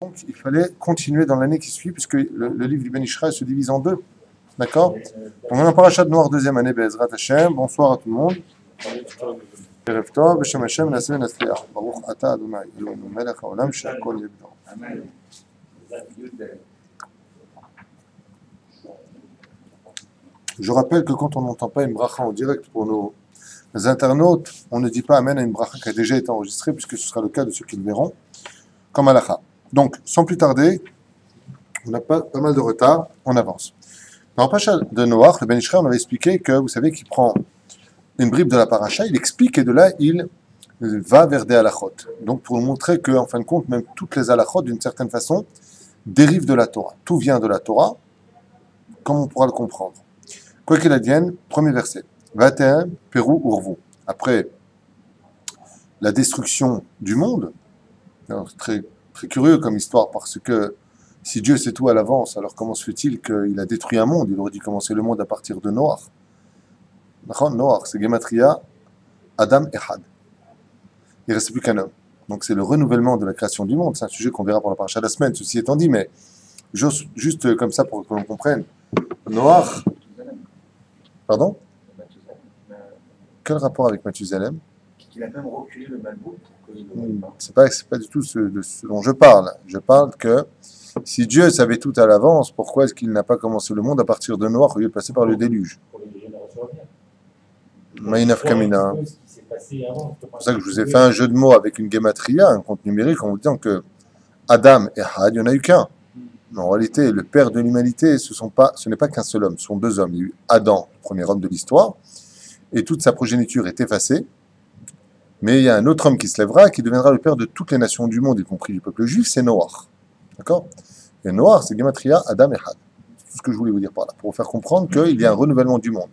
Donc, il fallait continuer dans l'année qui suit, puisque le livre du Ben Ishraï se divise en deux. D'accord? Donc, on a parachat de Noir, deuxième année, Be'ezrat Hashem. Bonsoir à tout le monde. Erev Tov, B'Shem Hashem, Naseh Nasliach. Baruch Ata Adonai, Eloheinu Melech HaOlam, She'akol Yeh B'Dor. Je rappelle que quand on n'entend pas une bracha en direct pour nos internautes, on ne dit pas Amen à une bracha qui a déjà été enregistrée, puisque ce sera le cas de ceux qui le verront, comme halakha. Donc, sans plus tarder, on n'a pas mal de retard, on avance. Dans le paracha de Noach, le Ben Ishraï, on avait expliqué que, vous savez, qu'il prend une bribe de la paracha, il explique, et de là, il va vers des halachot. Donc, pour nous montrer qu'en fin de compte, même toutes les halachot, d'une certaine façon, dérivent de la Torah. Tout vient de la Torah, comme on pourra le comprendre. Quoi qu'il advienne, premier verset. Vatem, Pérou, Urvu. Après la destruction du monde, alors, très curieux comme histoire, parce que si Dieu sait tout à l'avance, alors comment se fait-il qu'il a détruit un monde? Il aurait dû commencer le monde à partir de Noach. Noach, c'est Gematria, Adam et Had. Il ne reste plus qu'un homme. Donc c'est le renouvellement de la création du monde. C'est un sujet qu'on verra pour la paracha de la semaine, ceci étant dit, mais juste comme ça pour que l'on comprenne. Noach. Pardon? Quel rapport avec Mathusalem? Il a même reculé le Malbout pour que... C'est pas du tout de ce dont je parle. Je parle que si Dieu savait tout à l'avance, pourquoi est-ce qu'il n'a pas commencé le monde à partir de Noach au lieu de passer par le déluge? Pour les générations à venir. Maïnaf Kamina. C'est pour ça que je vous ai fait un jeu de mots avec une gematria, un compte numérique, en vous disant que Adam et Had, il n'y en a eu qu'un. Mais en réalité, le père de l'humanité, ce n'est pas qu'un seul homme, ce sont deux hommes. Il y a eu Adam, le premier homme de l'histoire, et toute sa progéniture est effacée. Mais il y a un autre homme qui se lèvera, qui deviendra le père de toutes les nations du monde, y compris du peuple juif, c'est Noach. D'accord? Et Noach, c'est Gematria, Adam et Had. C'est tout ce que je voulais vous dire par là, pour vous faire comprendre qu'il y a un renouvellement du monde.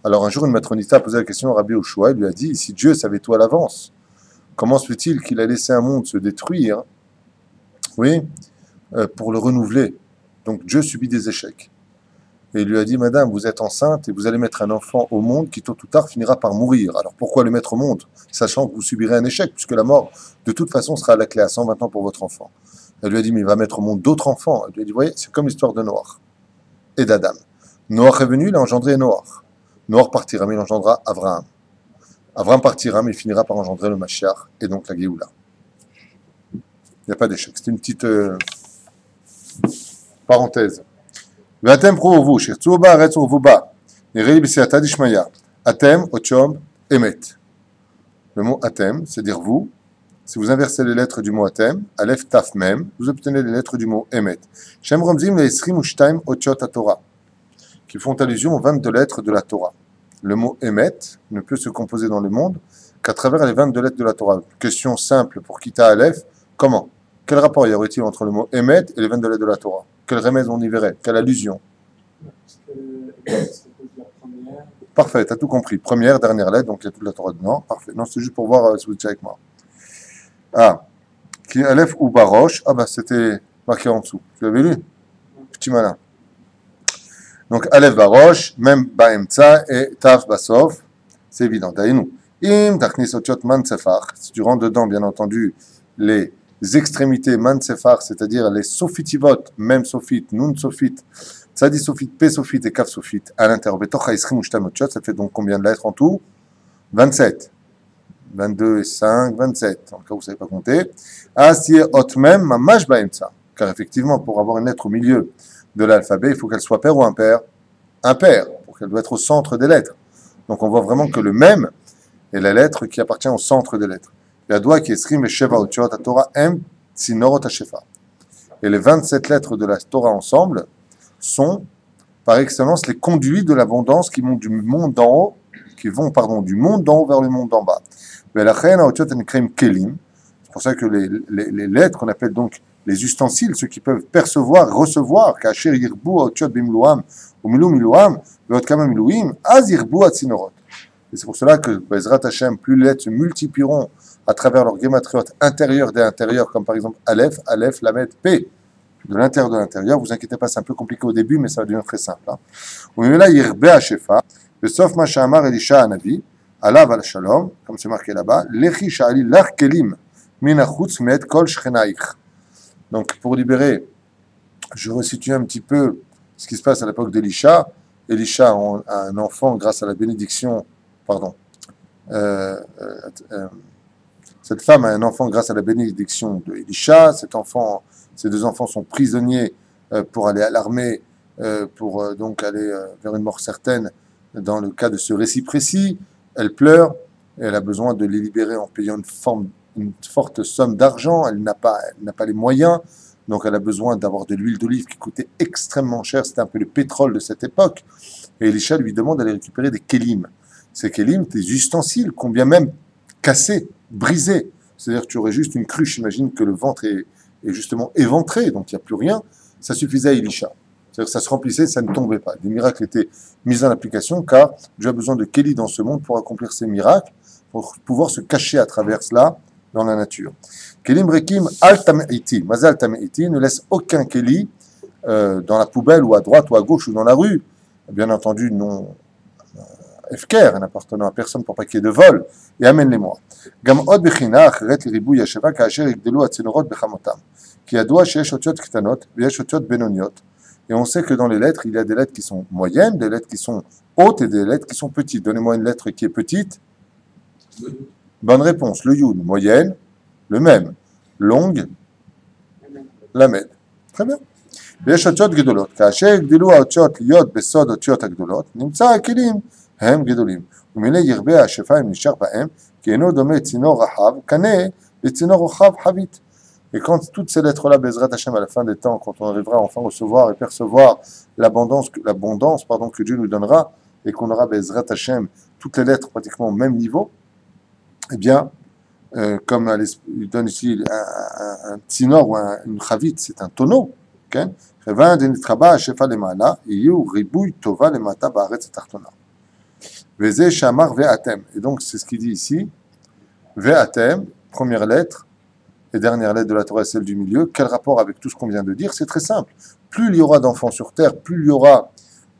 Alors un jour, une matronista a posé la question à Rabbi Yoshua, il lui a dit, si Dieu savait tout à l'avance, comment se fait-il qu'il a laissé un monde se détruire, oui, pour le renouveler? Donc Dieu subit des échecs. Et il lui a dit, madame, vous êtes enceinte et vous allez mettre un enfant au monde qui tôt ou tard finira par mourir. Alors pourquoi le mettre au monde, sachant que vous subirez un échec, puisque la mort, de toute façon, sera à la clé à 120 ans pour votre enfant. Elle lui a dit, mais il va mettre au monde d'autres enfants. Elle lui a dit, vous voyez, c'est comme l'histoire de Noach et d'Adam. Noach est venu, il a engendré Noach. Noach partira, mais il engendra Abraham. Abraham partira, mais il finira par engendrer le Mashiach et donc la Géoula. Il n'y a pas d'échec. C'était une petite parenthèse. Vatem prouvu, shirtzu ba, retzu vuba. Nirei b'siyata dishmaya. Atem, ochom, emet. Le mot atem, c'est dire vous. Si vous inversez les lettres du mot atem, alef taf mem, vous obtenez les lettres du mot emet. Shem romzim le esrim ushtaim ochot Torah, qui font allusion aux 22 lettres de la Torah. Le mot emet ne peut se composer dans le monde qu'à travers les 22 lettres de la Torah. Question simple pour Kita Aleph, comment? Quel rapport y aurait-il entre le mot emet et les 22 lettres de la Torah? Quel remède on y verrait? Quelle allusion? Parfait, tu as tout compris. Première, dernière lettre, donc il y a toute la Torah dedans. Parfait. Non, c'est juste pour voir si vous étiez avec moi. Ah, qui Aleph ou Baroche. Ah, bah c'était marqué en dessous. Tu l'avais lu? Petit malin. Donc Aleph Baroche, même Baemtsa et Taf Basof. C'est évident. Daïnou. Im Tachnis Ochot Mansefar. Si tu rentres dedans, bien entendu, les extrémités Mansefar, c'est-à-dire les Sofitivot, même Sofit, Nun Sofit, Tzadi Sofit, P Sofit et Kaf Sofit, à l'intérieur. Betocha Ischrim Ushtam Ochot, ça fait donc combien de lettres en tout? 27. 22 et 5, 27. En cas où vous ne savez pas compter. Asye Otmem Mamash Baemtsa. Car effectivement, pour avoir une lettre au milieu de l'alphabet, il faut qu'elle soit paire ou impair? Impair, pour qu'elle doit être au centre des lettres. Donc on voit vraiment que le même est la lettre qui appartient au centre des lettres. Yadwa qui esrim et Sheva Otshot à Torah M Tzinorot HaShefa. Et les 27 lettres de la Torah ensemble sont, par excellence, les conduits de l'abondance qui montent du monde d'en haut, du monde d'en haut vers le monde d'en bas. C'est pour ça que les lettres qu'on appelle donc les ustensiles, ceux qui peuvent percevoir, recevoir, Kacher Yirbu Otshot Bimluam, ou Milu Miluam, Veotkama Miluim, Az Yirbu Atzinorot. Et c'est pour cela que, Bezrat Hashem, plus les lettres se multiplieront à travers leur gématriote intérieur des intérieurs, comme par exemple Aleph, Aleph, Lamed, P, de l'intérieur de l'intérieur. Vous inquiétez pas, c'est un peu compliqué au début, mais ça va devenir très simple. On est là, Yirbe Hashefa, le Sof Mashamar Elisha Anavi, Alav al Shalom, comme c'est marqué là-bas, Lechi Sha'ali Lach Kelim, Min Achutz Med Kol Shchenaich. Donc, pour libérer, je resitue un petit peu ce qui se passe à l'époque d'Élisha. Élisha a un enfant grâce à la bénédiction, pardon, euh, euh, euh, cette femme a un enfant grâce à la bénédiction de Élisha. Ces deux enfants sont prisonniers pour aller à l'armée, pour donc aller vers une mort certaine. Dans le cas de ce récit précis, elle pleure et elle a besoin de les libérer en payant une forte somme d'argent. Elle n'a pas les moyens, donc elle a besoin d'avoir de l'huile d'olive qui coûtait extrêmement cher. C'était un peu le pétrole de cette époque. Et Élisha lui demande d'aller récupérer des kélim. Ces kélim, des ustensiles, combien même cassés, brisés. C'est-à-dire que tu aurais juste une cruche, imagine que le ventre est justement éventré, donc il n'y a plus rien. Ça suffisait à Élisha. C'est-à-dire que ça se remplissait, ça ne tombait pas. Des miracles étaient mis en application car Dieu a besoin de Kéli dans ce monde pour accomplir ces miracles, pour pouvoir se cacher à travers cela dans la nature. Kélim Rekim Al Tameiti, Mazal Tameiti, ne laisse aucun Kéli dans la poubelle ou à droite ou à gauche ou dans la rue. Bien entendu, non Efker, n'appartenant à personne pour pas qu'il y ait de vol, et amène-les-moi. Gam od bechina, acheret l'iribou yasheva, kaasher yigdelu atzinorot bechamotam. Ki yadoua sheyesh otiot ktanot, veyesh otiot benoniot. Et on sait que dans les lettres, il y a des lettres qui sont moyennes, des lettres qui sont hautes et des lettres qui sont petites. Donnez-moi une lettre qui est petite. Bonne réponse. Le yud, moyenne, le même. Longue, la med. Très bien. ויש אותיות גדולות. כאשר יגדלו האותיות להיות בסוד אותיות הגדולות, נמצא הכלים הם גדולים. ומילא ירבה השפיים נשאר בהם, כי אינו דומה צינור רחב, קנה לצינור רחב חבית. Et quand toutes ces lettres-là, Bezrat Hashem, à la fin des temps, quand on arrivera à enfin recevoir et percevoir l'abondance que Dieu nous donnera, et qu'on aura Bezrat Hashem, toutes les lettres pratiquement au même niveau, eh bien, comme il donne ici un tsinor ou une chavit, c'est un tonneau, כן? כיוון דנתחבא השפע למעלה, יהיו ריבוי טובה למטה בארץ התחתונה. וזה שאמר ואתם. Et donc, c'est ce qu'il dit ici. Ve'atem, première lettre, et dernière lettre de la Torah, celle du milieu. Quel rapport avec tout ce qu'on vient de dire? C'est très simple. Plus il y aura d'enfants sur terre, plus il y aura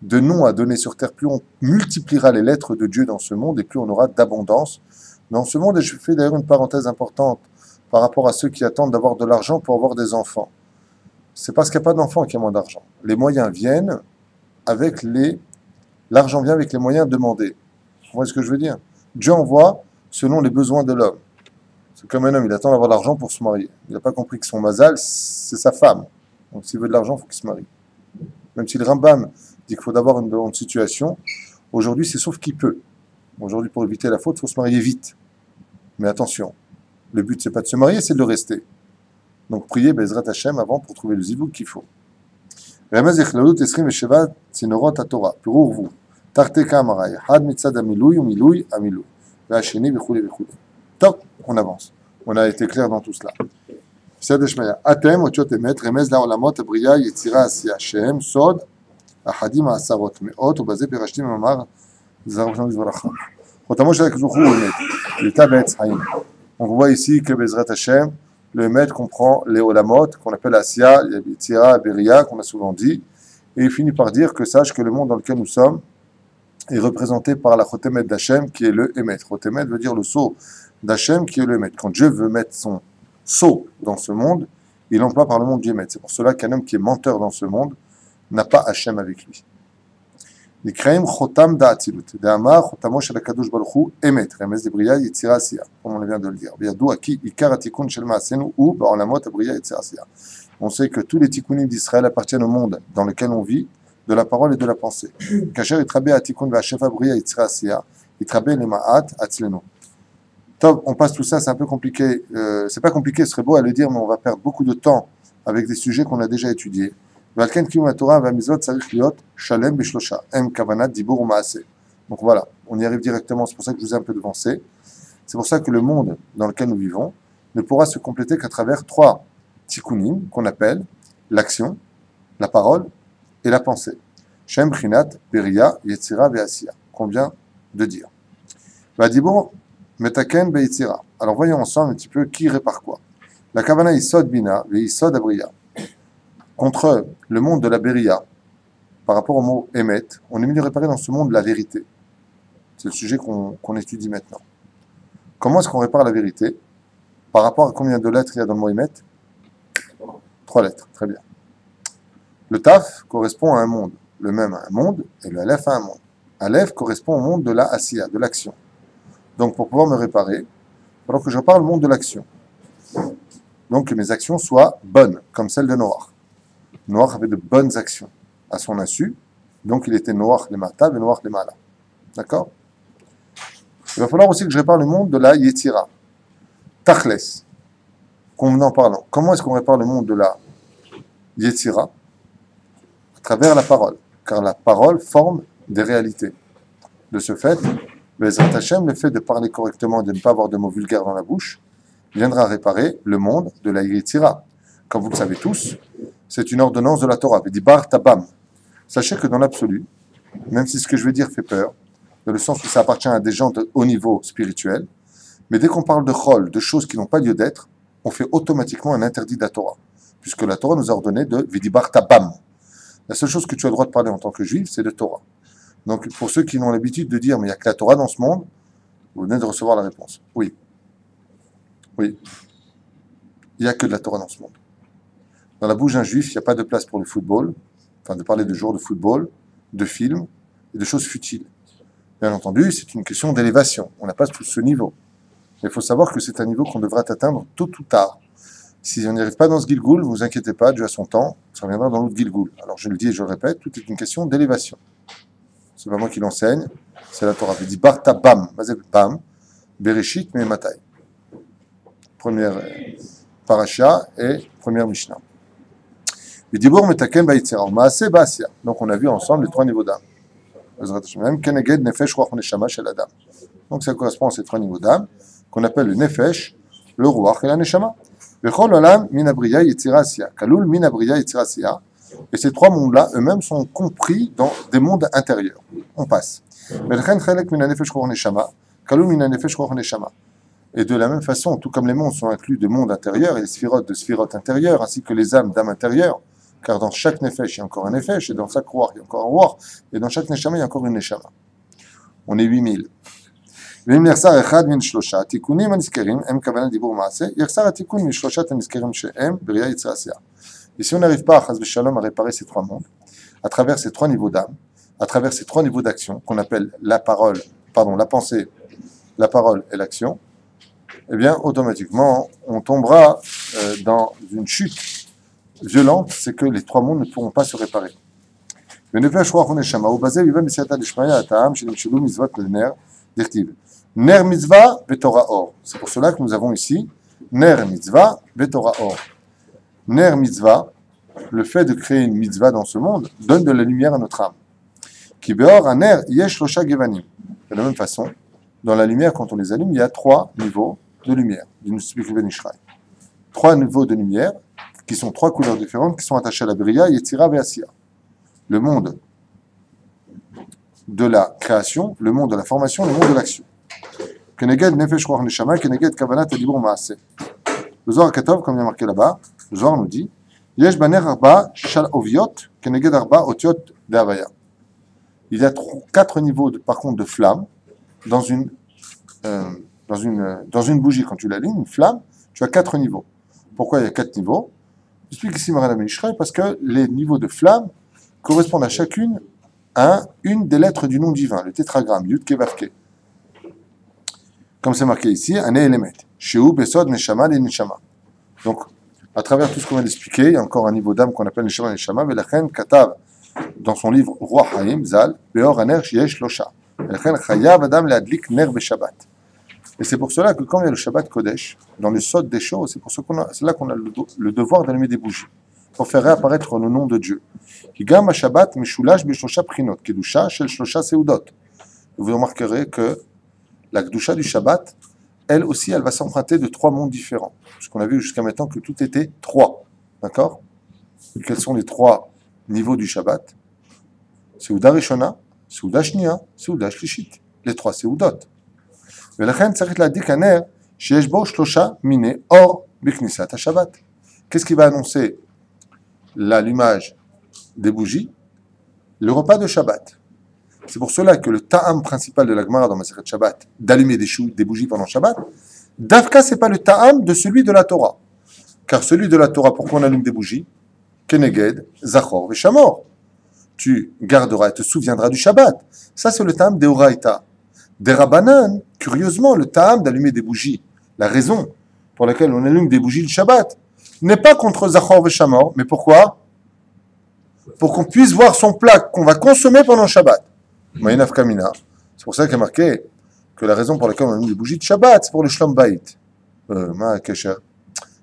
de noms à donner sur terre, plus on multipliera les lettres de Dieu dans ce monde, et plus on aura d'abondance dans ce monde. Et je fais d'ailleurs une parenthèse importante par rapport à ceux qui attendent d'avoir de l'argent pour avoir des enfants. C'est parce qu'il n'y a pas d'enfants qu'il y a moins d'argent. Les moyens viennent avec l'argent vient avec les moyens demandés. Vous voyez ce que je veux dire? Dieu envoie selon les besoins de l'homme. C'est comme un homme, il attend d'avoir de l'argent pour se marier. Il n'a pas compris que son mazal, c'est sa femme. Donc s'il veut de l'argent, il faut qu'il se marie. Même si le Rambam dit qu'il faut d'abord une bonne situation, aujourd'hui c'est sauf qui peut. Aujourd'hui, pour éviter la faute, il faut se marier vite. Mais attention, le but c'est pas de se marier, c'est de le rester. Donc priez Bezrat Hashem avant pour trouver le zibouk qu'il faut. רמז יכללות 27 צינורות התורה, פירור ורבו, תחתי כאמרי, אחד מצד המילוי ומילוי המילוי, והשני וכו' וכו'. טוב, on avance. On a été clair dans tout cela. בסדר שמיה, אתם, אותיות אמת, רמז לעולמות הבריאה, יצירה, עשייה, שהם סוד, אחדים העשרות, מאות, ובזה פירשתי ממאמר, זרח ושלום לברכה. חותמו של הקדוש ברוך הוא אמת, ליטה בעץ חיים. On voit ici que Bezrat Hashem, le maître comprend les olamot, qu'on appelle Asya, Yitzira, Beria, qu'on a souvent dit, et il finit par dire que sache que le monde dans lequel nous sommes est représenté par la Chotemet d'Hachem, qui est le Emet. Chotemet veut dire le sceau d'Hachem, qui est le Emet. Quand Dieu veut mettre son sceau dans ce monde, il emploie par le monde du Emet. C'est pour cela qu'un homme qui est menteur dans ce monde n'a pas Hachem avec lui. נקראים חותם דאצילות, דאמר חותמו של הקדוש ברוך הוא אמת, רמז לבריאה יצירה עשייה, comme on vient de le dire. וידוע כי עיקר התיקון של מעשינו הוא בעולמות הבריאה יצירה עשייה. On sait que tous les tikkunim d'Israël appartiennent au monde dans lequel on vit, de la parole et de la pensée. כאשר יתרבה התיקון והשפע בריאה יצירה עשייה, יתרבה למעט אצלנו. Top, on passe tout ça, c'est un peu compliqué. C'est pas compliqué, ce serait beau à le dire, mais on va perdre beaucoup de temps avec des sujets qu'on a déjà étudiés. Donc voilà, on y arrive directement, c'est pour ça que je vous ai un peu devancé. C'est pour ça que le monde dans lequel nous vivons ne pourra se compléter qu'à travers 3 tikkunim qu'on appelle l'action, la parole et la pensée. Shem, Chinat, Beria, Yetzira, Ve'asiya, qu'on vient de dire. Vadibur, Metaken, Be'yetzira. Alors voyons ensemble un petit peu qui répare quoi. La Kavana Isod Bina, Ve'isod Abriya. Contre le monde de la Beria, par rapport au mot Emet, on est mieux réparé dans ce monde la vérité. C'est le sujet qu'on étudie maintenant. Comment est-ce qu'on répare la vérité? Par rapport à combien de lettres il y a dans le mot Emet? 3 lettres, très bien. Le Taf correspond à un monde, le même à un monde, et le Aleph à un monde. Aleph correspond au monde de la Asiya, de l'action. Donc pour pouvoir me réparer, il faudra que je parle du monde de l'action. Donc que mes actions soient bonnes, comme celles de Noach. Noach avait de bonnes actions à son insu, donc il était Noach les Matav et Noach les Mala. D'accord? Il va falloir aussi que je répare le monde de la Yetzira. Tachles, convenant parlant. Comment est-ce qu'on répare le monde de la Yetzira? À travers la parole, car la parole forme des réalités. De ce fait, Bezrat Hashem, le fait de parler correctement et de ne pas avoir de mots vulgaires dans la bouche, viendra réparer le monde de la Yetzira. Comme vous le savez tous, c'est une ordonnance de la Torah. Vedibar tabam. Sachez que dans l'absolu, même si ce que je vais dire fait peur, dans le sens où ça appartient à des gens de haut niveau spirituel, mais dès qu'on parle de chol, de choses qui n'ont pas lieu d'être, on fait automatiquement un interdit de la Torah, puisque la Torah nous a ordonné de Vedibar tabam. La seule chose que tu as le droit de parler en tant que juif, c'est de Torah. Donc pour ceux qui ont l'habitude de dire, mais il n'y a que la Torah dans ce monde, vous venez de recevoir la réponse. Oui. Oui. Il n'y a que de la Torah dans ce monde. Dans la bouche d'un juif, il n'y a pas de place pour le football, enfin de parler de jours de football, de films et de choses futiles. Bien entendu, c'est une question d'élévation. On n'a pas tout ce niveau. Mais il faut savoir que c'est un niveau qu'on devra atteindre tôt ou tard. Si on n'y arrive pas dans ce Gilgoul, ne vous inquiétez pas, Dieu a son temps, ça reviendra dans l'autre Gilgoul. Alors je le dis et je le répète, tout est une question d'élévation. C'est pas moi qui l'enseigne, c'est la Torah. Il dit Barta Bam, Bam, Bereshit me Matai. Première parasha et première Mishnah. Il dit Bor metakem ba'yitzera, Maaseh ba'asya. Donc on a vu ensemble les 3 niveaux d'âme. Même Keneged Nefesh Ruach Neshama Shel Adam. Donc ça correspond à ces 3 niveaux d'âme qu'on appelle le Nefesh, le Ruach et la Neshama. Vechol Olam min abriya yitzira asya. Kalul min abriya yitzira asya. Et ces 3 mondes-là, eux-mêmes, sont compris dans des mondes intérieurs. On passe. Et de la même façon, tout comme les mondes sont inclus de mondes intérieurs et les sphirotes de sphirotes intérieures, ainsi que les âmes d'âmes intérieures, car dans chaque nefesh, il y a encore un nefesh, et dans chaque ruach, il y a encore un ruach, et dans chaque neshama, il y a encore une neshama. On est 8000. Et si on n'arrive pas à réparer ces 3 mondes, à travers ces 3 niveaux d'âme, à travers ces 3 niveaux d'action, qu'on appelle la pensée, la parole et l'action, eh bien, automatiquement, on tombera dans une chute violente, c'est que les 3 mondes ne pourront pas se réparer. Ner mitzvah ve'torah or. C'est pour cela que nous avons ici Ner mitzvah ve'torah or. Ner mitzvah, le fait de créer une mitzvah dans ce monde, donne de la lumière à notre âme. Ki beor aner yesh losha gevanim. De la même façon, dans la lumière, quand on les allume, il y a 3 niveaux de lumière. 3 niveaux de lumière, qui sont 3 couleurs différentes, qui sont attachées à la Bria, Yetzira et Asiya. Le monde de la création, le monde de la formation, le monde de l'action. Keneged nefesh ruach neshama, keneged kavanat adibur maaseh. Le Zohar Katov, comme il y a marqué là-bas, le Zohar nous dit Yesh baner arba shal oviot, keneged arba otiot de havaya. Il y a 4 niveaux, par contre, de flamme dans une bougie. Quand tu l'allumes, une flamme, tu as 4 niveaux. Pourquoi il y a 4 niveaux? J'explique ici Maran Amishrei, parce que les niveaux de flamme correspondent à chacune à une des lettres du nom divin, le tétragramme, Yud Ke Vav Ke. Comme c'est marqué ici, un élément. Sheu Besod Neshama le Neshama. Donc, à travers tout ce qu'on vient d'expliquer, il y a encore un niveau d'âme qu'on appelle Neshama Neshama, Velachen Katav, dans son livre Roi Haïm, Zal, Beor Aner Shiesh Losha. Velachen Chayav Adam Leadlik Ner Beshabbat. Et c'est pour cela que quand il y a le Shabbat Kodesh, dans le Sod des choses, c'est là qu'on a le devoir d'allumer des bougies, pour faire réapparaître le nom de Dieu. Higam Shabbat Meshulash Beshosha Prinot, Kedusha Shel Shlosha Seudot. Vous remarquerez que la Kedusha du Shabbat, elle aussi, elle va s'emprunter de 3 mondes différents. Parce qu'on a vu jusqu'à maintenant que tout était 3. D'accord? Et quels sont les 3 niveaux du Shabbat? Seuda Rishona, Seuda Shnia, Seuda Shlishit. Les 3 Seudot. ולכן צריך להדליק הנר שיש בו 3 מיני אור בכניסת השבת. Qu'est-ce qui va annoncer l'allumage des bougies? Le repas de Shabbat. C'est pour cela que le ta'am principal de la Gemara dans Masechet Shabbat, d'allumer des bougies pendant Shabbat, Davka, c'est pas le ta'am de celui de la Torah. Car celui de la Torah, pourquoi on allume des bougies? Keneged, Zachor, Veshamor. Tu garderas et te souviendras du Shabbat. Ça, c'est le tam des Oraïta. Des Rabbanan, curieusement, le tam d'allumer des bougies, la raison pour laquelle on allume des bougies le Shabbat, n'est pas contre Zachor Veshamor, mais pourquoi? Pour qu'on puisse voir son plat qu'on va consommer pendant le Shabbat. Moyenaf Kamina. C'est pour ça qu'il y a marqué que la raison pour laquelle on allume des bougies de Shabbat, c'est pour le Shlom Bayit. Ma Kesher.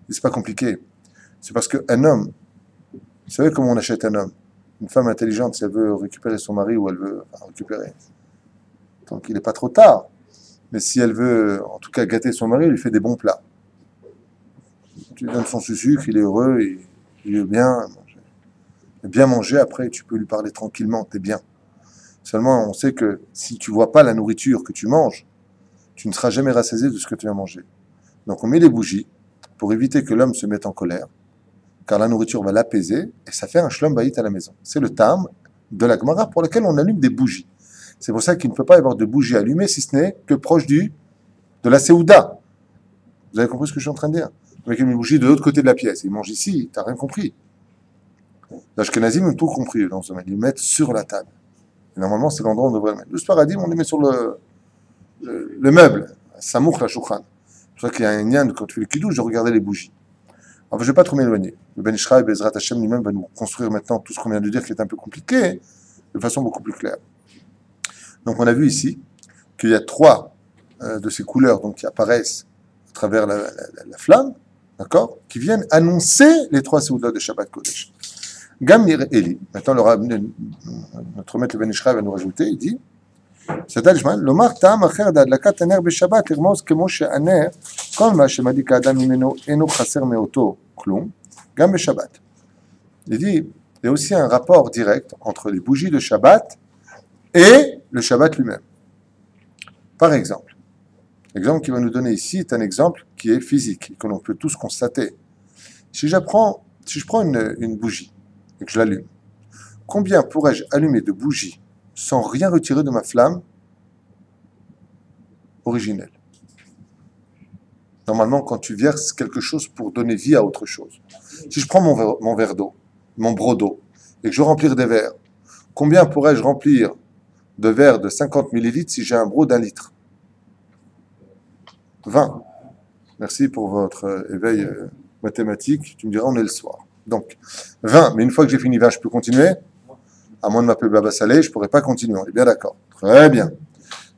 C'est pas compliqué. C'est parce qu'un homme, vous savez comment on achète un homme? Une femme intelligente, si elle veut récupérer son mari ou elle veut récupérer, tant qu'il n'est pas trop tard. Mais si elle veut, en tout cas, gâter son mari, elle lui fait des bons plats. Tu lui donnes son sucre, il est heureux, il est bien manger, après tu peux lui parler tranquillement, t'es bien. Seulement, on sait que si tu vois pas la nourriture que tu manges, tu ne seras jamais rassasié de ce que tu as mangé. Donc on met les bougies pour éviter que l'homme se mette en colère, car la nourriture va l'apaiser, et ça fait un shlom bayit à la maison. C'est le tam de la Gemara pour lequel on allume des bougies. C'est pour ça qu'il ne peut pas y avoir de bougies allumées, si ce n'est que proche de la Séouda. Vous avez compris ce que je suis en train de dire? Avec une bougie de l'autre côté de la pièce. Ils mangent ici, t'as rien compris. L'Ashkenazim ont tout compris dans ce domaine. Ils le mettent sur la table. Et normalement, c'est l'endroit où on devrait le mettre. Le Sparadim, on les met sur le meuble, Samouk la Shukhan. C'est pour ça qu'il y a un lien, quand tu fais le kidouche, de regarder les bougies. Enfin, je ne vais pas trop m'éloigner. Le Ben Ishraï, Bezrat Hashem lui-même va nous construire maintenant tout ce qu'on vient de dire qui est un peu compliqué, de façon beaucoup plus claire. Donc on a vu ici qu'il y a 3 de ces couleurs donc, qui apparaissent à travers la flamme, d'accord, qui viennent annoncer les 3 Seouda de Shabbat Kodesh. Gamir Eli, maintenant notre maître Ben Ishraï va nous rajouter, il dit, c'est Adjman, l'omar ta'am acher d'adlakat aner b'Shabbat, l'irmoz kemo she'aner, kol ma she'madik adam imeno eno chaser meoto klum, gam b'Shabbat. Il dit, il y a aussi un rapport direct entre les bougies de Shabbat et le Shabbat lui-même. Par exemple, l'exemple qu'il va nous donner ici est un exemple qui est physique, que l'on peut tous constater. Si je prends une bougie et que je l'allume, combien pourrais-je allumer de bougies sans rien retirer de ma flamme originelle? Normalement, quand tu verses quelque chose pour donner vie à autre chose. Si je prends mon verre d'eau, mon broc d'eau, et que je veux remplir des verres, combien pourrais-je remplir de verres de 50 millilitres si j'ai un broc d'1 litre? 20. Merci pour votre éveil mathématique. Tu me diras, on est le soir. Donc, 20. Mais une fois que j'ai fini 20, je peux continuer? À moins de m'appeler Baba Salé, je ne pourrais pas continuer. On est bien d'accord. Très bien.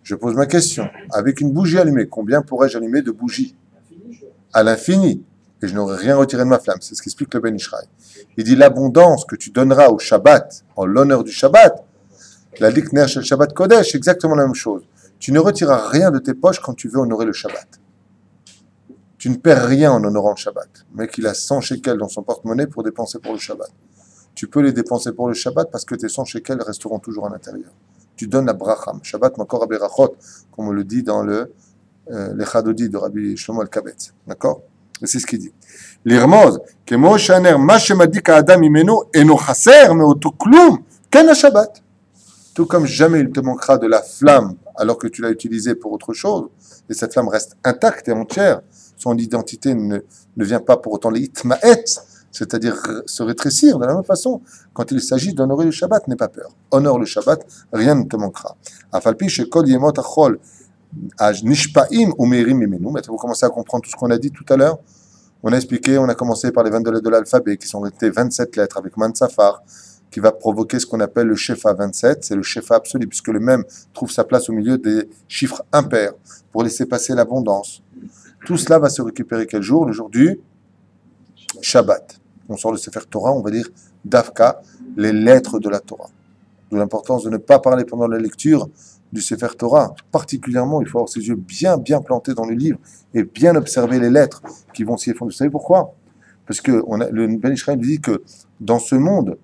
Je pose ma question. Avec une bougie allumée, combien pourrais-je allumer de bougies? À l'infini. Et je n'aurai rien retiré de ma flamme. C'est ce qu'explique le Ben Ishraï. Il dit l'abondance que tu donneras au Shabbat, en l'honneur du Shabbat, la Likner Shel Shabbat Kodesh, c'est exactement la même chose. Tu ne retireras rien de tes poches quand tu veux honorer le Shabbat. Tu ne perds rien en honorant le Shabbat. Le mec, il a 100 shekels dans son porte-monnaie pour dépenser pour le Shabbat. Tu peux les dépenser pour le Shabbat parce que tes 100 shekels resteront toujours à l'intérieur. Tu donnes la bracham. Shabbat makor aberachot, comme on le dit dans les Chadodi de Rabbi Shlomo Al-Kabetz. D'accord? Et c'est ce qu'il dit. L'irmoz, kemo shaner ma shemadik adam imeno eno chaser meoto klum ken ha-Shabbat. Tout comme jamais il te manquera de la flamme alors que tu l'as utilisée pour autre chose, et cette flamme reste intacte et entière, son identité ne vient pas pour autant les itmaet, c'est-à-dire se rétrécir. De la même façon, quand il s'agit d'honorer le Shabbat, n'aie pas peur. Honore le Shabbat, rien ne te manquera. Afalpi shekol yemot achol nishpaim umeirim mimenu. Maintenant, vous commencez à comprendre tout ce qu'on a dit tout à l'heure. On a expliqué, on a commencé par les 22 lettres de l'alphabet, qui sont restées 27 lettres avec Mansafar, qui va provoquer ce qu'on appelle le Shefa 27, c'est le Shefa absolu, puisque le même trouve sa place au milieu des chiffres impairs, pour laisser passer l'abondance. Tout cela va se récupérer quel jour? Le jour du Shabbat. On sort le Sefer Torah, on va dire Dafka, les lettres de la Torah. D'où l'importance de ne pas parler pendant la lecture du Sefer Torah. Particulièrement, il faut avoir ses yeux bien plantés dans le livre et bien observer les lettres qui vont s'y effondrer. Vous savez pourquoi? Parce que le Ben Ishraï dit que dans ce monde,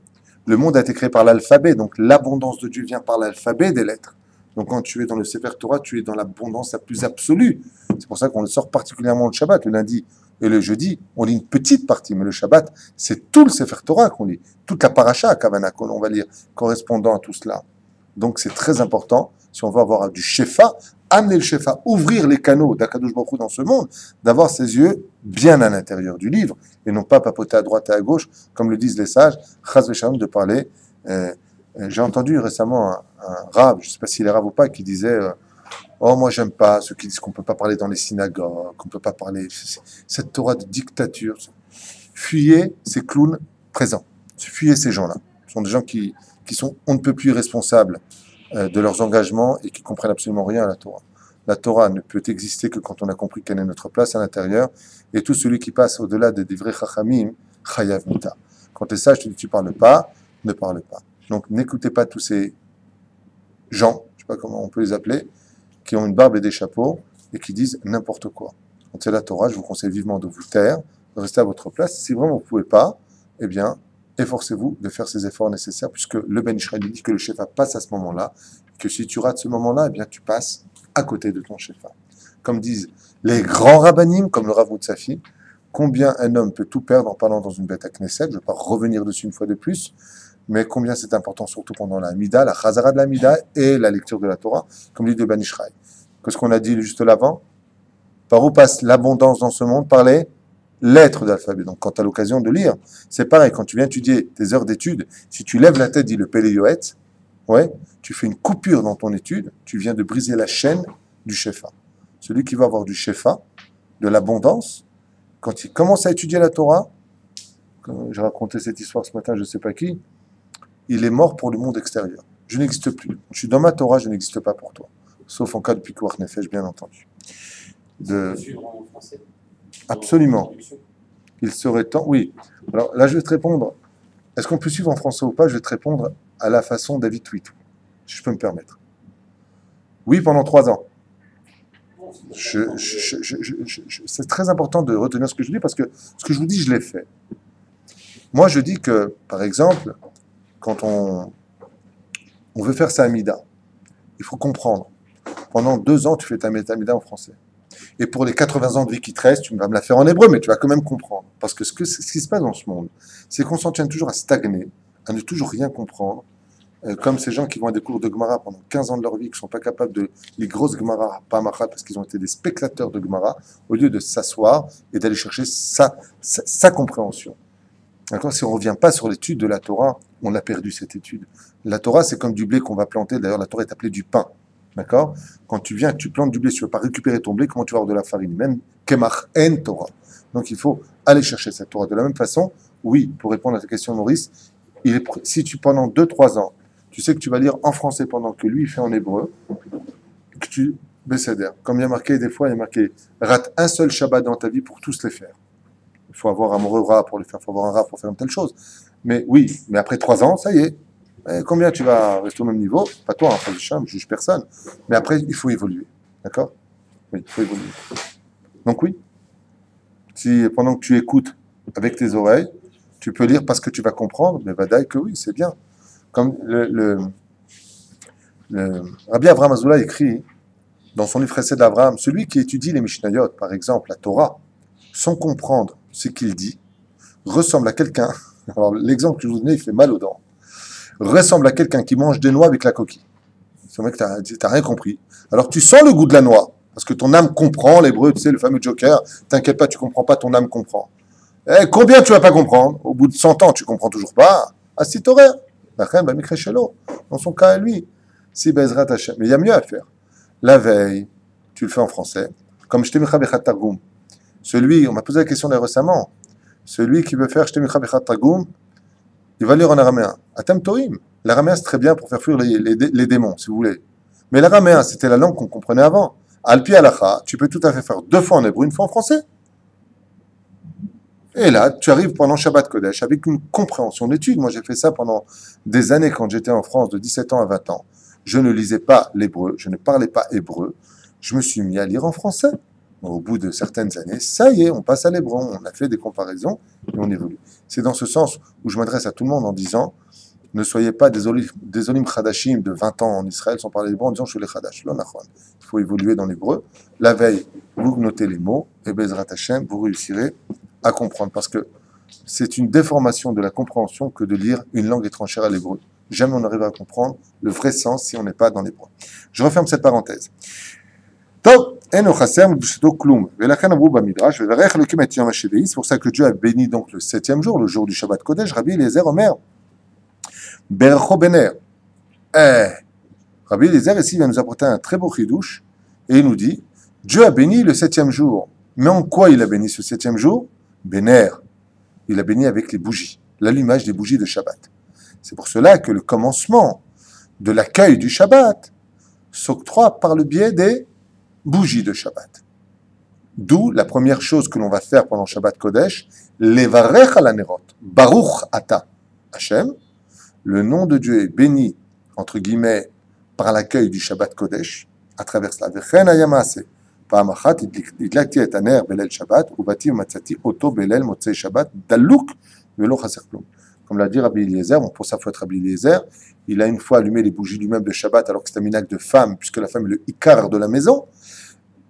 le monde a été créé par l'alphabet, donc l'abondance de Dieu vient par l'alphabet des lettres. Donc quand tu es dans le Sefer Torah, tu es dans l'abondance la plus absolue. C'est pour ça qu'on le sort particulièrement le Shabbat, le lundi et le jeudi. On lit une petite partie, mais le Shabbat, c'est tout le Sefer Torah qu'on lit. Toute la paracha, Kavana, qu'on va lire, correspondant à tout cela. Donc c'est très important, si on veut avoir du Shefa, amener le Shefa, ouvrir les canaux d'Akadosh Baruch Hu dans ce monde, d'avoir ses yeux bien à l'intérieur du livre, et non pas papoter à droite et à gauche, comme le disent les sages, Chaz v'Shalom, de parler. J'ai entendu récemment un rab, je ne sais pas s'il est rab ou pas, qui disait oh, moi j'aime pas ceux qui disent qu'on ne peut pas parler dans les synagogues, qu'on ne peut pas parler. Cette Torah de dictature. Fuyez ces clowns présents. Fuyez ces gens-là. Ce sont des gens qui sont on ne peut plus responsables de leurs engagements et qui comprennent absolument rien à la Torah. La Torah ne peut exister que quand on a compris quelle est notre place à l'intérieur. Et tout celui qui passe au-delà des vrais chachamim, chayav mita. Quand tu es sage, tu ne parles pas, ne parle pas. Donc n'écoutez pas tous ces gens, je ne sais pas comment on peut les appeler, qui ont une barbe et des chapeaux et qui disent n'importe quoi. Quand c'est la Torah, je vous conseille vivement de vous taire, de rester à votre place. Si vraiment vous ne pouvez pas, eh bien, efforcez-vous de faire ces efforts nécessaires, puisque le Ben Israël dit que le Shefa passe à ce moment-là, que si tu rates ce moment-là, eh bien, tu passes à côté de ton Shefa. Comme disent les grands rabbinim, comme le Rav Mutsafi, combien un homme peut tout perdre en parlant dans une bête à Knesset, je ne vais pas revenir dessus une fois de plus, mais combien c'est important, surtout pendant la Hamida, la Chazara de la Hamida et la lecture de la Torah, comme dit le Ben Israël. Qu'est-ce qu'on a dit juste l'avant? Par où passe l'abondance dans ce monde? Par les lettres de l'alphabet. Donc, quand tu as l'occasion de lire, c'est pareil, quand tu viens étudier tes heures d'études, si tu lèves la tête, dit le Péléyoët, ouais, tu fais une coupure dans ton étude, tu viens de briser la chaîne du Shefa. Celui qui va avoir du Shefa, de l'abondance, quand il commence à étudier la Torah, j'ai raconté cette histoire ce matin, je ne sais pas qui, il est mort pour le monde extérieur. Je n'existe plus. Je suis dans ma Torah, je n'existe pas pour toi. Sauf en cas de Pikuach Nefesh, bien entendu. En français. Absolument. Il serait temps. Oui. Alors là, je vais te répondre. Est-ce qu'on peut suivre en français ou pas? Je vais te répondre à la façon David Tweet, si je peux me permettre. Oui, pendant 3 ans. C'est très important de retenir ce que je dis parce que ce que je vous dis, je l'ai fait. Moi, je dis que, par exemple, quand on veut faire sa Amida, il faut comprendre. Pendant 2 ans, tu fais ta Amida en français. Et pour les 80 ans de vie qui te restent, tu vas me la faire en hébreu, mais tu vas quand même comprendre. Parce que ce qui se passe dans ce monde, c'est qu'on s'en tient toujours à stagner, à ne toujours rien comprendre, comme ces gens qui vont à des cours de Gemara pendant 15 ans de leur vie, qui ne sont pas capables de les grosses Gemara, pas Machat, parce qu'ils ont été des spectateurs de Gemara, au lieu de s'asseoir et d'aller chercher sa compréhension. D'accord? Si on ne revient pas sur l'étude de la Torah, on a perdu cette étude. La Torah, c'est comme du blé qu'on va planter. D'ailleurs, la Torah est appelée du pain. D'accord? Quand tu viens, tu plantes du blé, si tu ne veux pas récupérer ton blé, comment tu vas avoir de la farine? Même Kemach en Torah. Donc, il faut aller chercher cette Torah. De la même façon, oui, pour répondre à ta question, Maurice, si tu, pendant 2-3 ans, tu sais que tu vas lire en français pendant que lui, il fait en hébreu, que tu Besséder. Comme il y a marqué, des fois, il y a marqué rate un seul Shabbat dans ta vie pour tous les faire. Il faut avoir un amoureux rat pour le faire, il faut avoir un rat pour faire une telle chose. Mais oui, mais après 3 ans, ça y est. Et combien tu vas rester au même niveau? Pas toi, hein, je ne juge personne. Mais après, il faut évoluer. D'accord? Oui, il faut évoluer. Donc oui, si pendant que tu écoutes avec tes oreilles, tu peux lire parce que tu vas comprendre, mais vadaï que oui, c'est bien. Comme le Rabbi Avraham Azoulay écrit dans son livre Chesed d'Avraham, celui qui étudie les Mishnayot, par exemple, la Torah, sans comprendre ce qu'il dit, ressemble à quelqu'un, alors l'exemple que je vous donnais, il fait mal aux dents, ressemble à quelqu'un qui mange des noix avec la coquille. C'est vrai que tu n'as rien compris. Alors tu sens le goût de la noix, parce que ton âme comprend, l'hébreu, tu sais, le fameux joker, t'inquiète pas, tu comprends pas, ton âme comprend. Et combien tu vas pas comprendre? Au bout de 100 ans, tu comprends toujours pas. Assit horaire. Dans son cas à lui. Si Bezrat Hashem. Mais il y a mieux à faire. La veille, tu le fais en français, comme je t'ai mis Targum. Celui, on m'a posé la question là récemment, celui qui veut faire je t'ai mis Targum, il va lire en araméen. Atem Toim. L'araméen, c'est très bien pour faire fuir les démons, si vous voulez. Mais l'araméen, c'était la langue qu'on comprenait avant. Alpi Alacha, tu peux tout à fait faire 2 fois en hébreu, 1 fois en français. Et là, tu arrives pendant Shabbat Kodesh avec une compréhension d'étude. Moi, j'ai fait ça pendant des années quand j'étais en France, de 17 ans à 20 ans. Je ne lisais pas l'hébreu, je ne parlais pas hébreu. Je me suis mis à lire en français. Au bout de certaines années, ça y est, on passe à l'hébreu. On a fait des comparaisons et on évolue. C'est dans ce sens où je m'adresse à tout le monde en disant ne soyez pas des olim chadashim de 20 ans en Israël sans parler hébreu en disant je suis les chadash. Il faut évoluer dans l'hébreu. La veille, vous notez les mots et Bezrat Hashem, vous réussirez à comprendre. Parce que c'est une déformation de la compréhension que de lire une langue étrangère à l'hébreu. Jamais on n'arrive à comprendre le vrai sens si on n'est pas dans l'hébreu. Je referme cette parenthèse. טוב, אינו חסר מקדושתו כלום. ולכן אמרו במדרש, וברך אלוקים את יום השביעי, c'est pour ça que Dieu a béni donc le septième jour, le jour du Shabbat Kodesh, Rabbi Eliezer Omer, Bercho Bener. Rabbi Eliezer ici vient nous apporter un très beau chidouche, et il nous dit, Dieu a béni le septième jour. Mais en quoi il a béni ce septième jour? Bener. Il a béni avec les bougies, l'allumage des bougies de Shabbat. C'est pour cela que le commencement de l'accueil du Shabbat s'octroie par le biais des bougies de Shabbat. D'où la première chose que l'on va faire pendant Shabbat Kodesh, Levarech ala nerot, Baruch ata Hashem, le nom de Dieu est béni, entre guillemets, par l'accueil du Shabbat Kodesh, à travers cela. Vechen ayamase, פעם אחת הדלקתי את הנר בליל שבת, ובאתי ומצאתי אותו בליל מוצאי שבת, דלוק ולא חסר כלום. Comme l'a dit Rabbi Eliezer, bon, pour ça il faut être Rabbi Eliezer, il a une fois allumé les bougies lui-même de Shabbat alors que c'était un minhag de femme, puisque la femme est le ikar de la maison,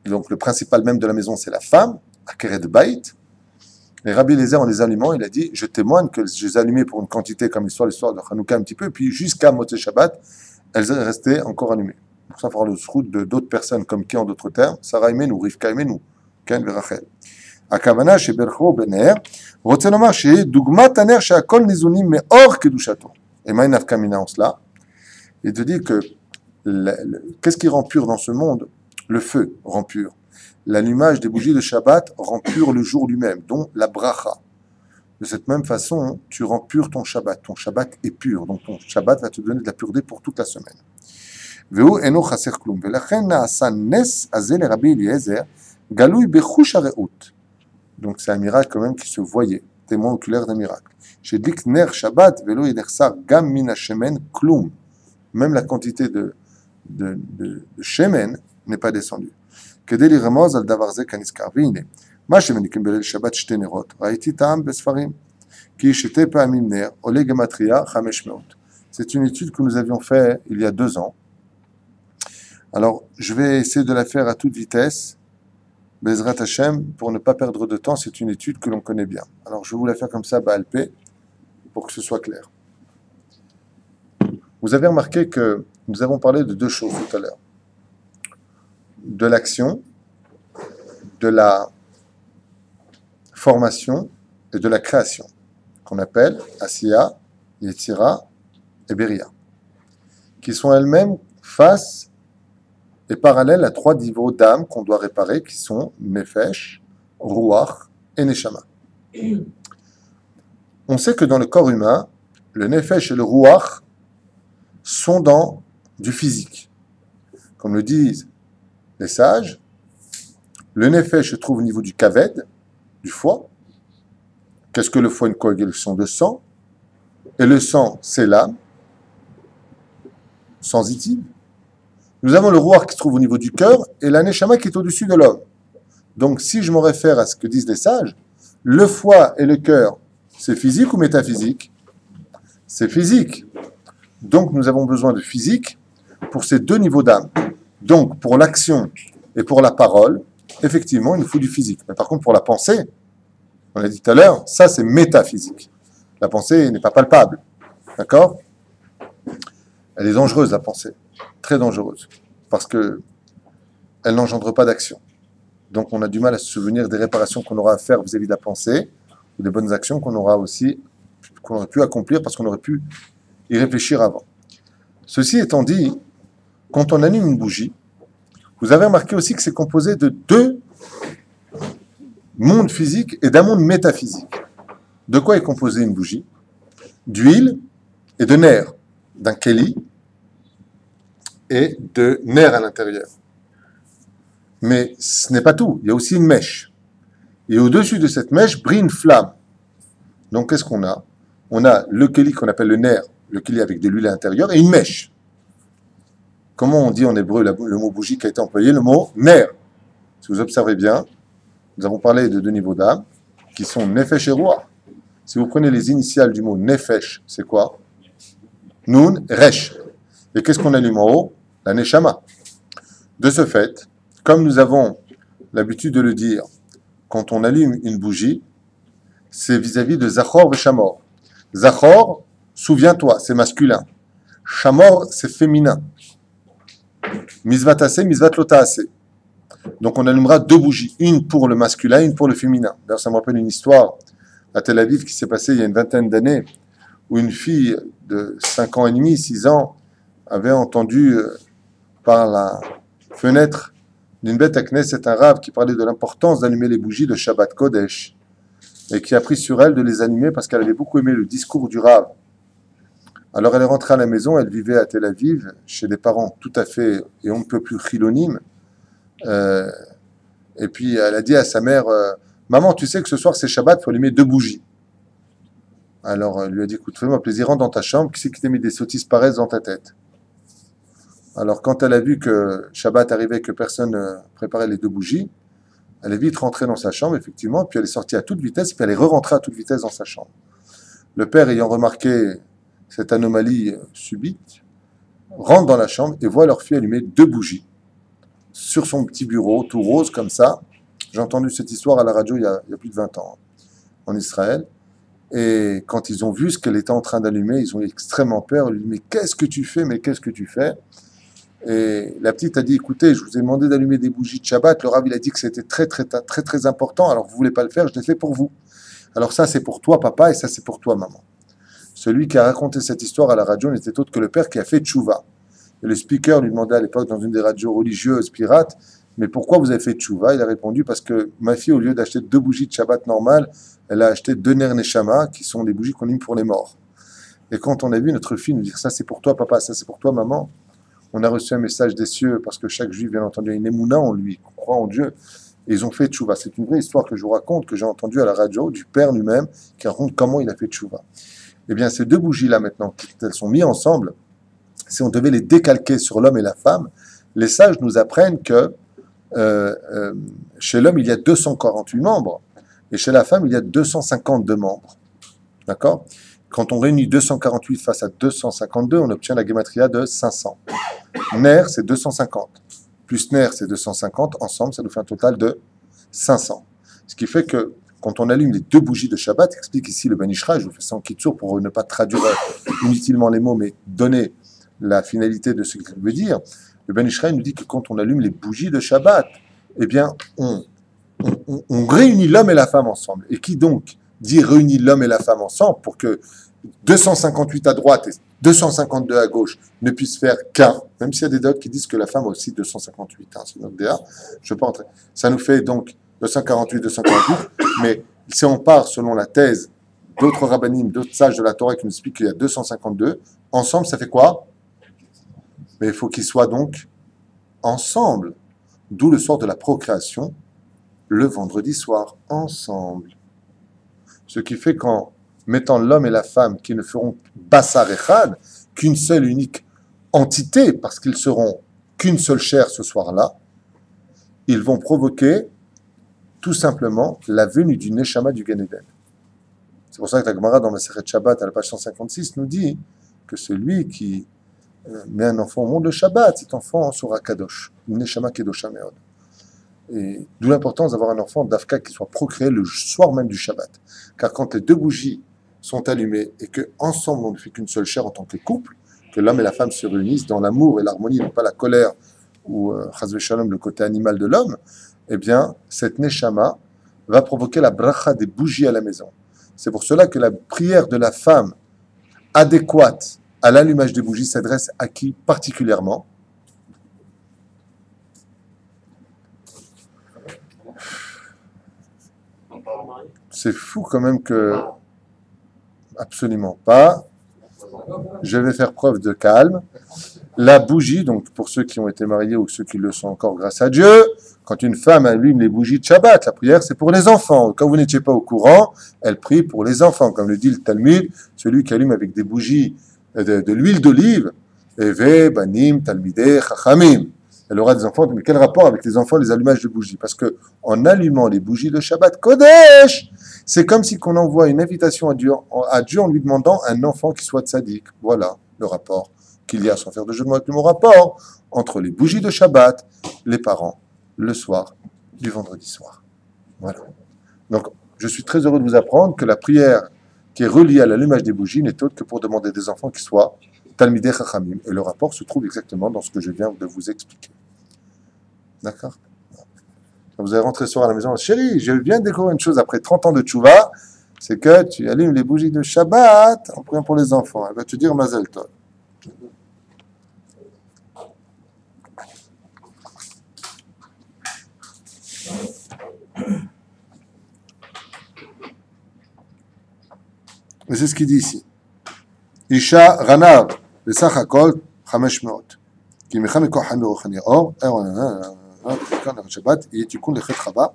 donc le principal même de la maison c'est la femme, akeret bait, et Rabbi Eliezer en les allumant, il a dit, je témoigne que je les ai allumées pour une quantité comme l'histoire de Hanouka un petit peu, puis jusqu'à Motzei Shabbat, elles restaient encore allumées. Pour ça, il faut avoir le route de d'autres personnes, comme qui en d'autres termes, Sarah Imenu, Rivka Imenu, Ken Verachel. הכוונה שברכו בנר, רוצה לומר שדוגמת הנר שהכל ניזונים מאור קדושתו. Et מה נפקא מינה en cela? Il te dit que qu'est-ce qui rend pur dans ce monde? Le feu rend pur. L'allumage des bougies de Shabbat rend pur le jour lui-même, dont la bracha. De cette même façon, tu rends pur ton Shabbat. Ton Shabbat est pur, donc ton Shabbat va te donner de la pureté pour toute la semaine. והוא אינו חסר כלום, ולכן נעשה נס הזה לרבי אליעזר, גלוי בחוש הרעות. Donc c'est un miracle quand même qui se voyait, témoin oculaire d'un miracle. שהדליק נר שבת ולא יחסר גם מן השמן כלום. Même la quantité de שמן n'est pas descendue. כדי לרמוז על דבר זה כנזכר, והנה, מה שמדליקים בליל שבת שתי נרות, ראיתי טעם בספרים, כי שתי פעמים נר עולה גמטריה 500. C'est une étude que nous avions fait il y a 2 ans. Alors, je vais essayer de la faire à toute vitesse, Bezrat Hashem, pour ne pas perdre de temps, c'est une étude que l'on connaît bien. Alors, je vais vous la faire comme ça, Baal Pé, pour que ce soit clair. Vous avez remarqué que nous avons parlé de 2 choses tout à l'heure. De l'action, de la formation et de la création, qu'on appelle Asiya, Yetzira et Beria, qui sont elles-mêmes face et parallèle à 3 niveaux d'âme qu'on doit réparer, qui sont Nefesh, Ruach et Neshama. On sait que dans le corps humain, le Nefesh et le Ruach sont dans du physique. Comme le disent les sages, le Nefesh se trouve au niveau du kaved, du foie. Qu'est-ce que le foie? Une coagulation de sang. Et le sang, c'est l'âme, sensitive. Nous avons le Ruach qui se trouve au niveau du cœur et la Neshama qui est au-dessus de l'homme. Donc, si je me réfère à ce que disent les sages, le foie et le cœur, c'est physique ou métaphysique? C'est physique. Donc, nous avons besoin de physique pour ces 2 niveaux d'âme. Donc, pour l'action et pour la parole, effectivement, il nous faut du physique. Mais par contre, pour la pensée, on l'a dit tout à l'heure, ça c'est métaphysique. La pensée n'est pas palpable. D'accord? Elle est dangereuse, la pensée. Très dangereuse, parce que elle n'engendre pas d'action. Donc on a du mal à se souvenir des réparations qu'on aura à faire vis-à-vis de la pensée, ou des bonnes actions qu'on aurait pu accomplir parce qu'on aurait pu y réfléchir avant. Ceci étant dit, quand on allume une bougie, vous avez remarqué aussi que c'est composé de 2 mondes physiques et d'un monde métaphysique. De quoi est composée une bougie? D'huile et de nerfs, d'un keli et de nerfs à l'intérieur. Mais ce n'est pas tout, il y a aussi une mèche. Et au-dessus de cette mèche brille une flamme. Donc qu'est-ce qu'on a? On a le keli qu'on appelle le nerf, le keli avec de l'huile à l'intérieur, et une mèche. Comment on dit en hébreu le mot bougie qui a été employé? Le mot nerf. Si vous observez bien, nous avons parlé de 2 niveaux d'âme, qui sont nefesh et ruach. Si vous prenez les initiales du mot nefesh, c'est quoi? Nun, resh. Et qu'est-ce qu'on allume en haut? La neshama. De ce fait, comme nous avons l'habitude de le dire, quand on allume une bougie, c'est vis-à-vis de Zachor et Shamor. Zachor, souviens-toi, c'est masculin. Shamor, c'est féminin. Misvat aseh, misvat lo ta'aseh. Donc on allumera deux bougies, une pour le masculin, une pour le féminin. D'ailleurs, ça me rappelle une histoire à Tel Aviv qui s'est passée il y a une vingtaine d'années, où une fille de 5 ans et demi, 6 ans, avait entendu par la fenêtre d'une bête à Knesset un rave qui parlait de l'importance d'allumer les bougies de Shabbat Kodesh, et qui a pris sur elle de les allumer parce qu'elle avait beaucoup aimé le discours du rave. Alors elle est rentrée à la maison, elle vivait à Tel Aviv, chez des parents tout à fait, et on ne peut plus chilonimes. Et puis elle a dit à sa mère, maman, tu sais que ce soir c'est Shabbat, il faut allumer deux bougies. Alors elle lui a dit, écoute, fais-moi plaisir, rentre dans ta chambre, qui c'est qui t'a mis des sottises pareilles dans ta tête? Alors quand elle a vu que Shabbat arrivait, que personne préparait les deux bougies, elle est vite rentrée dans sa chambre, effectivement, puis elle est sortie à toute vitesse, puis elle est re-rentrée à toute vitesse dans sa chambre. Le père, ayant remarqué cette anomalie subite, rentre dans la chambre et voit leur fille allumer deux bougies sur son petit bureau, tout rose comme ça. J'ai entendu cette histoire à la radio il y a plus de 20 ans en Israël. Et quand ils ont vu ce qu'elle était en train d'allumer, ils ont eu extrêmement peur. Ils lui ont dit, mais qu'est-ce que tu fais? Mais qu'est-ce que tu fais? Et la petite a dit, écoutez, je vous ai demandé d'allumer des bougies de Shabbat. Le Rav, il a dit que c'était très, très, très, très, très important. Alors, vous ne voulez pas le faire, je l'ai fait pour vous. Alors ça, c'est pour toi, papa, et ça, c'est pour toi, maman. Celui qui a raconté cette histoire à la radio n'était autre que le père qui a fait tchouva. Et le speaker lui demandait à l'époque, dans une des radios religieuses pirates, mais pourquoi vous avez fait tchouva? Il a répondu, parce que ma fille, au lieu d'acheter deux bougies de Shabbat normales, elle a acheté deux ner neshama, qui sont des bougies qu'on allume pour les morts. Et quand on a vu notre fille nous dire, ça c'est pour toi, papa, ça c'est pour toi, maman, on a reçu un message des cieux, parce que chaque juif, bien entendu, a une émouna en lui, qu'on croit en Dieu, et ils ont fait tchouva. C'est une vraie histoire que je vous raconte, que j'ai entendue à la radio, du père lui-même, qui raconte comment il a fait tchouva. Eh bien, ces deux bougies-là, maintenant, elles sont mises ensemble, si on devait les décalquer sur l'homme et la femme, les sages nous apprennent que chez l'homme, il y a 248 membres, et chez la femme, il y a 252 membres. D'accord? Quand on réunit 248 face à 252, on obtient la gematria de 500. Ner, c'est 250. Plus ner, c'est 250. Ensemble, ça nous fait un total de 500. Ce qui fait que quand on allume les deux bougies de Shabbat, explique ici le Ben Ishra, je vous fais ça en kitsur pour ne pas traduire inutilement les mots, mais donner la finalité de ce qu'il veut dire. Le Ben Ishra nous dit que quand on allume les bougies de Shabbat, eh bien, on réunit l'homme et la femme ensemble. Et qui donc dit réunit l'homme et la femme ensemble pour que 258 à droite et 252 à gauche ne puissent faire qu'un, même s'il y a des docs qui disent que la femme a aussi 258, c'est notre DA, je ne vais pas entrer. Ça nous fait donc 248, 248, mais si on part selon la thèse d'autres rabbinim, d'autres sages de la Torah qui nous expliquent qu'il y a 252, ensemble ça fait quoi? Mais il faut qu'ils soient donc ensemble, d'où le sort de la procréation, le vendredi soir, ensemble. Ce qui fait qu'en mettant l'homme et la femme qui ne feront Bassar Echad, qu'une seule unique entité, parce qu'ils seront qu'une seule chair ce soir-là, ils vont provoquer tout simplement la venue du Neshama du Gan Eden. C'est pour ça que la Gemara dans Masechet Shabbat à la page 156 nous dit que celui qui met un enfant au monde le Shabbat, cet enfant sera Kadosh, une Neshama Kedosha Meod. Et d'où l'importance d'avoir un enfant d'Afka qui soit procréé le soir même du Shabbat. Car quand les deux bougies sont allumées et qu'ensemble on ne fait qu'une seule chair en tant que couple, que l'homme et la femme se réunissent dans l'amour et l'harmonie, non pas la colère ou chas v'shalom, le côté animal de l'homme, eh bien cette neshama va provoquer la bracha des bougies à la maison. C'est pour cela que la prière de la femme adéquate à l'allumage des bougies s'adresse à qui particulièrement? C'est fou quand même que... Absolument pas. Je vais faire preuve de calme. La bougie, donc pour ceux qui ont été mariés ou ceux qui le sont encore grâce à Dieu, quand une femme allume les bougies de Shabbat, la prière c'est pour les enfants. Quand vous n'étiez pas au courant, elle prie pour les enfants. Comme le dit le Talmud, celui qui allume avec des bougies de l'huile d'olive, Eve, Banim, Talmideh, Chachamim. Elle aura des enfants, mais quel rapport avec les enfants, les allumages de bougies? Parce que en allumant les bougies de Shabbat Kodesh, c'est comme si qu'on envoie une invitation à Dieu en lui demandant un enfant qui soit tzaddik. Voilà le rapport qu'il y a, sans faire de jeu de mots avec le mot rapport, entre les bougies de Shabbat, les parents, le soir du vendredi soir. Voilà. Donc, je suis très heureux de vous apprendre que la prière qui est reliée à l'allumage des bougies n'est autre que pour demander des enfants qui soient Talmidei Chachamim. Et le rapport se trouve exactement dans ce que je viens de vous expliquer. D'accord? Quand vous allez rentrer ce soir à la maison, chérie, je viens de découvrir une chose après 30 ans de tchouva, c'est que tu allumes les bougies de Shabbat en priant pour les enfants. Elle va te dire Mazel Tov. Et c'est ce qu'il dit ici. Isha Ranav, le Sachakol, 500. Qui mecha mekoch hami rochani or, Shabbat, et tikun lechet chava,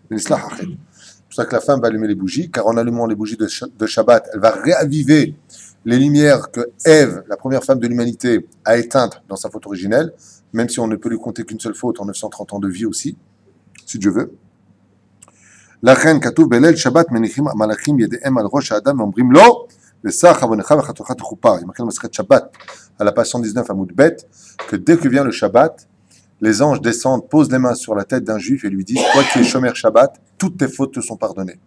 v'nislah hachet. C'est pour ça que la femme va allumer les bougies, car en allumant les bougies de Shabbat, elle va réaviver les lumières que Ève, la première femme de l'humanité, a éteintes dans sa faute originelle, même si on ne peut lui compter qu'une seule faute en 930 ans de vie aussi, si Dieu veut. לכן כתוב בליל שבת מניחים המלאכים ידיהם על ראש האדם ואומרים לו ושח עוונך וחטאך תכופר. Il marque dans le Shabbat à la page 119 à Moudbet que dès que vient le Shabbat, les anges descendent, posent les mains sur la tête d'un juif et lui disent toi qui es Shomer Shabbat, toutes tes fautes te sont pardonnées.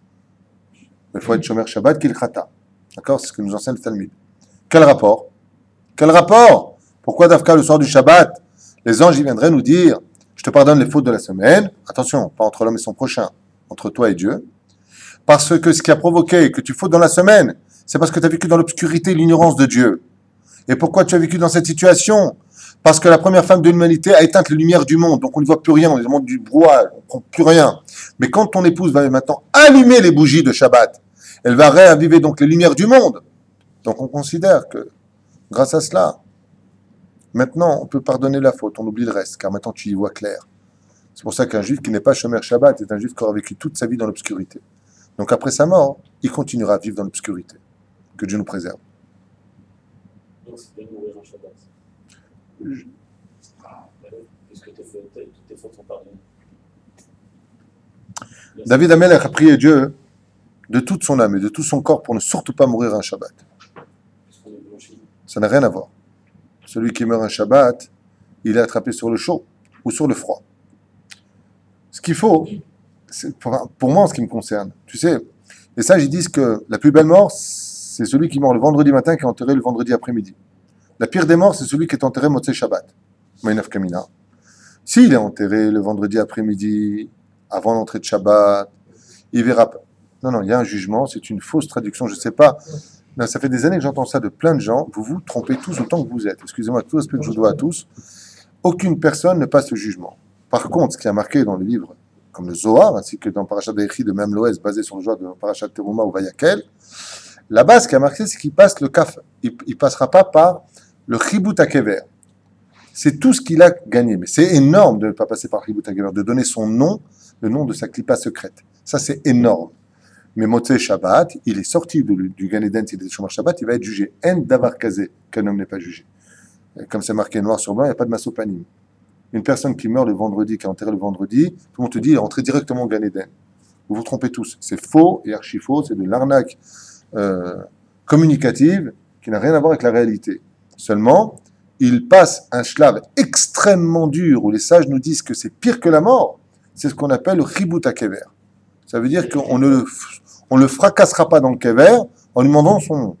Mais il faut être Shomer Shabbat qu'il khata. D'accord? C'est ce que nous enseigne le Talmud. Quel rapport? Quel rapport? Pourquoi Dafka le soir du Shabbat, les anges ils viendraient nous dire je te pardonne les fautes de la semaine, attention, pas entre l'homme et son prochain, entre toi et Dieu, parce que ce qui a provoqué que tu fautes dans la semaine, c'est parce que tu as vécu dans l'obscurité et l'ignorance de Dieu. Et pourquoi tu as vécu dans cette situation? Parce que la première femme de l'humanité a éteint les lumières du monde, donc on ne voit plus rien, on est dans le monde du brouhaha, on ne comprend plus rien. Mais quand ton épouse va maintenant allumer les bougies de Shabbat, elle va réaviver donc les lumières du monde. Donc on considère que, grâce à cela, maintenant on peut pardonner la faute, on oublie le reste, car maintenant tu y vois clair. C'est pour ça qu'un juif qui n'est pas Shomer Shabbat est un juif qui aura vécu toute sa vie dans l'obscurité. Donc après sa mort, il continuera à vivre dans l'obscurité. Que Dieu nous préserve. Donc c'est bien de mourir en Shabbat. Puisque toutes tes fautes sont pardonnées. David Amelech a prié Dieu de toute son âme et de tout son corps pour ne surtout pas mourir un Shabbat. Puisqu'on est blanchi. Ça n'a rien à voir. Celui qui meurt un Shabbat, il est attrapé sur le chaud ou sur le froid. Ce qu'il faut, pour moi en ce qui me concerne, tu sais, les sages ils disent que la plus belle mort, c'est celui qui meurt le vendredi matin qui est enterré le vendredi après-midi. La pire des morts, c'est celui qui est enterré Motzei Shabbat. Mainaf Kamina. S'il est enterré le vendredi après-midi, avant l'entrée de Shabbat, il verra pas. Non, il y a un jugement, c'est une fausse traduction, je ne sais pas. Non, ça fait des années que j'entends ça de plein de gens. Vous vous trompez tous autant que vous êtes. Excusez-moi, tout respect que je vous dois à tous. Aucune personne ne passe le jugement. Par contre, ce qui a marqué dans le livre, comme le Zohar, ainsi que dans Parashat Vayechi de même l'Oès, basé sur le Zohar de Parashat Teruma ou Vayakel, là-bas, ce qui a marqué, c'est qu'il passe le kaf. Il ne passera pas par le Chibut HaKever. C'est tout ce qu'il a gagné. Mais c'est énorme de ne pas passer par le Chibut HaKever, de donner son nom, le nom de sa clipa secrète. Ça, c'est énorme. Mais Motzei Shabbat, il est sorti du Gan Eden, s'il est Shomer Shabbat, il va être jugé. En davar kazé, qu'un homme n'est pas jugé. Et comme c'est marqué noir sur blanc, il n'y a pas de masopanim. Une personne qui meurt le vendredi, qui est enterrée le vendredi, tout le monde te dit, il est entré directement au Gan Eden. Vous vous trompez tous. C'est faux et archi faux, c'est de l'arnaque communicative qui n'a rien à voir avec la réalité. Seulement, il passe un shlav extrêmement dur où les sages nous disent que c'est pire que la mort. C'est ce qu'on appelle le chibut hakever. Ça veut dire qu'on ne le fracassera pas dans le kever en lui demandant son nom.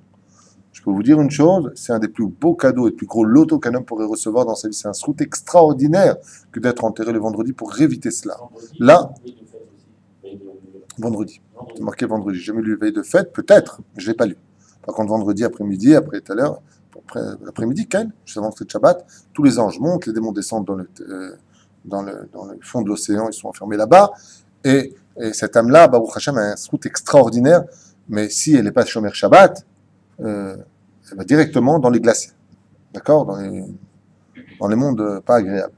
Je peux vous dire une chose, c'est un des plus beaux cadeaux et plus gros lotos qu'un homme pourrait recevoir dans sa vie. C'est un route extraordinaire que d'être enterré le vendredi pour éviter cela. Là, vendredi. C'est marqué vendredi. J'ai jamais lu veille de fête, peut-être, mais je ne l'ai pas lu. Par contre, vendredi après-midi, après tout à l'heure, l'après-midi, juste avant le Shabbat, tous les anges montent, les démons descendent dans le fond de l'océan, ils sont enfermés là-bas. Et cette âme-là, Baruch Hashem, a un route extraordinaire, mais si elle n'est pas Shomer Shabbat, elle va directement dans les glaciers, d'accord, dans les mondes pas agréables.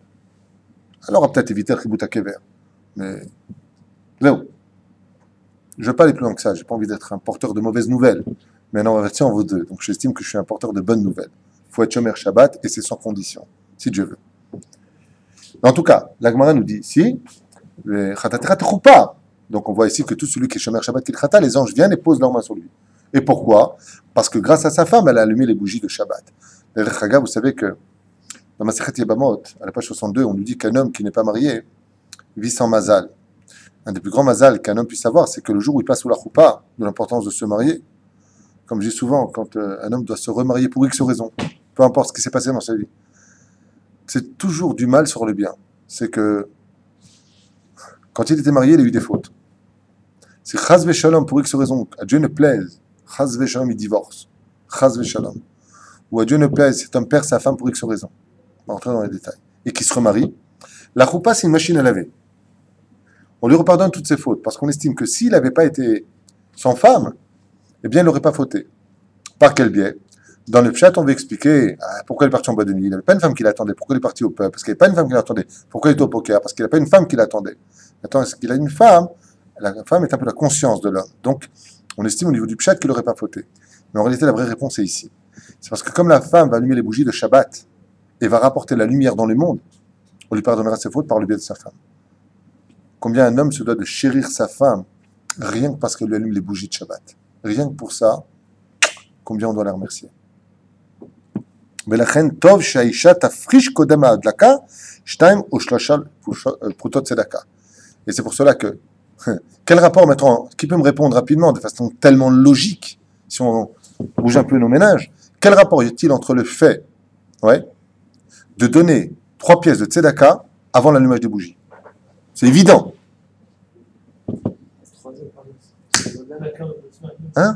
Alors on va peut-être éviter le Chibut HaKever, mais Léo, je ne veux pas aller plus loin que ça, j'ai pas envie d'être un porteur de mauvaises nouvelles, mais non, on vaut deux, donc j'estime que je suis un porteur de bonnes nouvelles. Il faut être Shomer Shabbat et c'est sans condition, si Dieu veut. En tout cas, la Gemara nous dit ici, donc on voit ici que tout celui qui est Shomer Shabbat qu'il chata, les anges viennent et posent leurs mains sur lui. Et pourquoi? Parce que grâce à sa femme, elle a allumé les bougies de Shabbat. Vous savez que dans Masechet Yebamot, à la page 62, on nous dit qu'un homme qui n'est pas marié vit sans mazal. Un des plus grands mazal qu'un homme puisse avoir, c'est que le jour où il passe sous la choupa, de l'importance de se marier, comme je dis souvent, quand un homme doit se remarier pour X raison, peu importe ce qui s'est passé dans sa vie, c'est toujours du mal sur le bien. C'est que Quand il était marié, il a eu des fautes. Si Chaz Veshalom, pour X raison, à Dieu ne plaise, Chaz Veshalom, il divorce. Chaz Veshalom. Ou à Dieu ne plaise, cet homme perd sa femme pour X raison. On va rentrer dans les détails. Et qui se remarie. La choupa, c'est une machine à laver. On lui repardonne toutes ses fautes, parce qu'on estime que s'il n'avait pas été sans femme, eh bien, il n'aurait pas fauté. Par quel biais? Dans le chat, on veut expliquer pourquoi il est parti en boîte de nuit. Il n'avait pas une femme qui l'attendait. Pourquoi il est parti au pub? Parce qu'il n'y avait pas une femme qui l'attendait. Pourquoi il était au poker? Parce qu'il n'avait pas une femme qui l'attendait. Attends, est-ce qu'il a une femme? La femme est un peu la conscience de l'homme. Donc, on estime au niveau du chat qu'il n'aurait pas fauté. Mais en réalité, la vraie réponse est ici. C'est parce que comme la femme va allumer les bougies de Shabbat et va rapporter la lumière dans le monde, on lui pardonnera ses fautes par le biais de sa femme. Combien un homme se doit de chérir sa femme rien que parce qu'elle lui allume les bougies de Shabbat. Rien que pour ça, combien on doit la remercier. ולכן טוב שהאישה תפריש קודם ההדלקה 2 או 3 פרוטות צדקה. Et c'est pour cela que, quel rapport maintenant, qui peut me répondre rapidement de façon tellement logique, si on bouge un peu nos ménages, quel rapport y a-t-il entre le fait de donner 3 pièces de tzedaka avant l'allumage des bougies? C'est évident. Hein?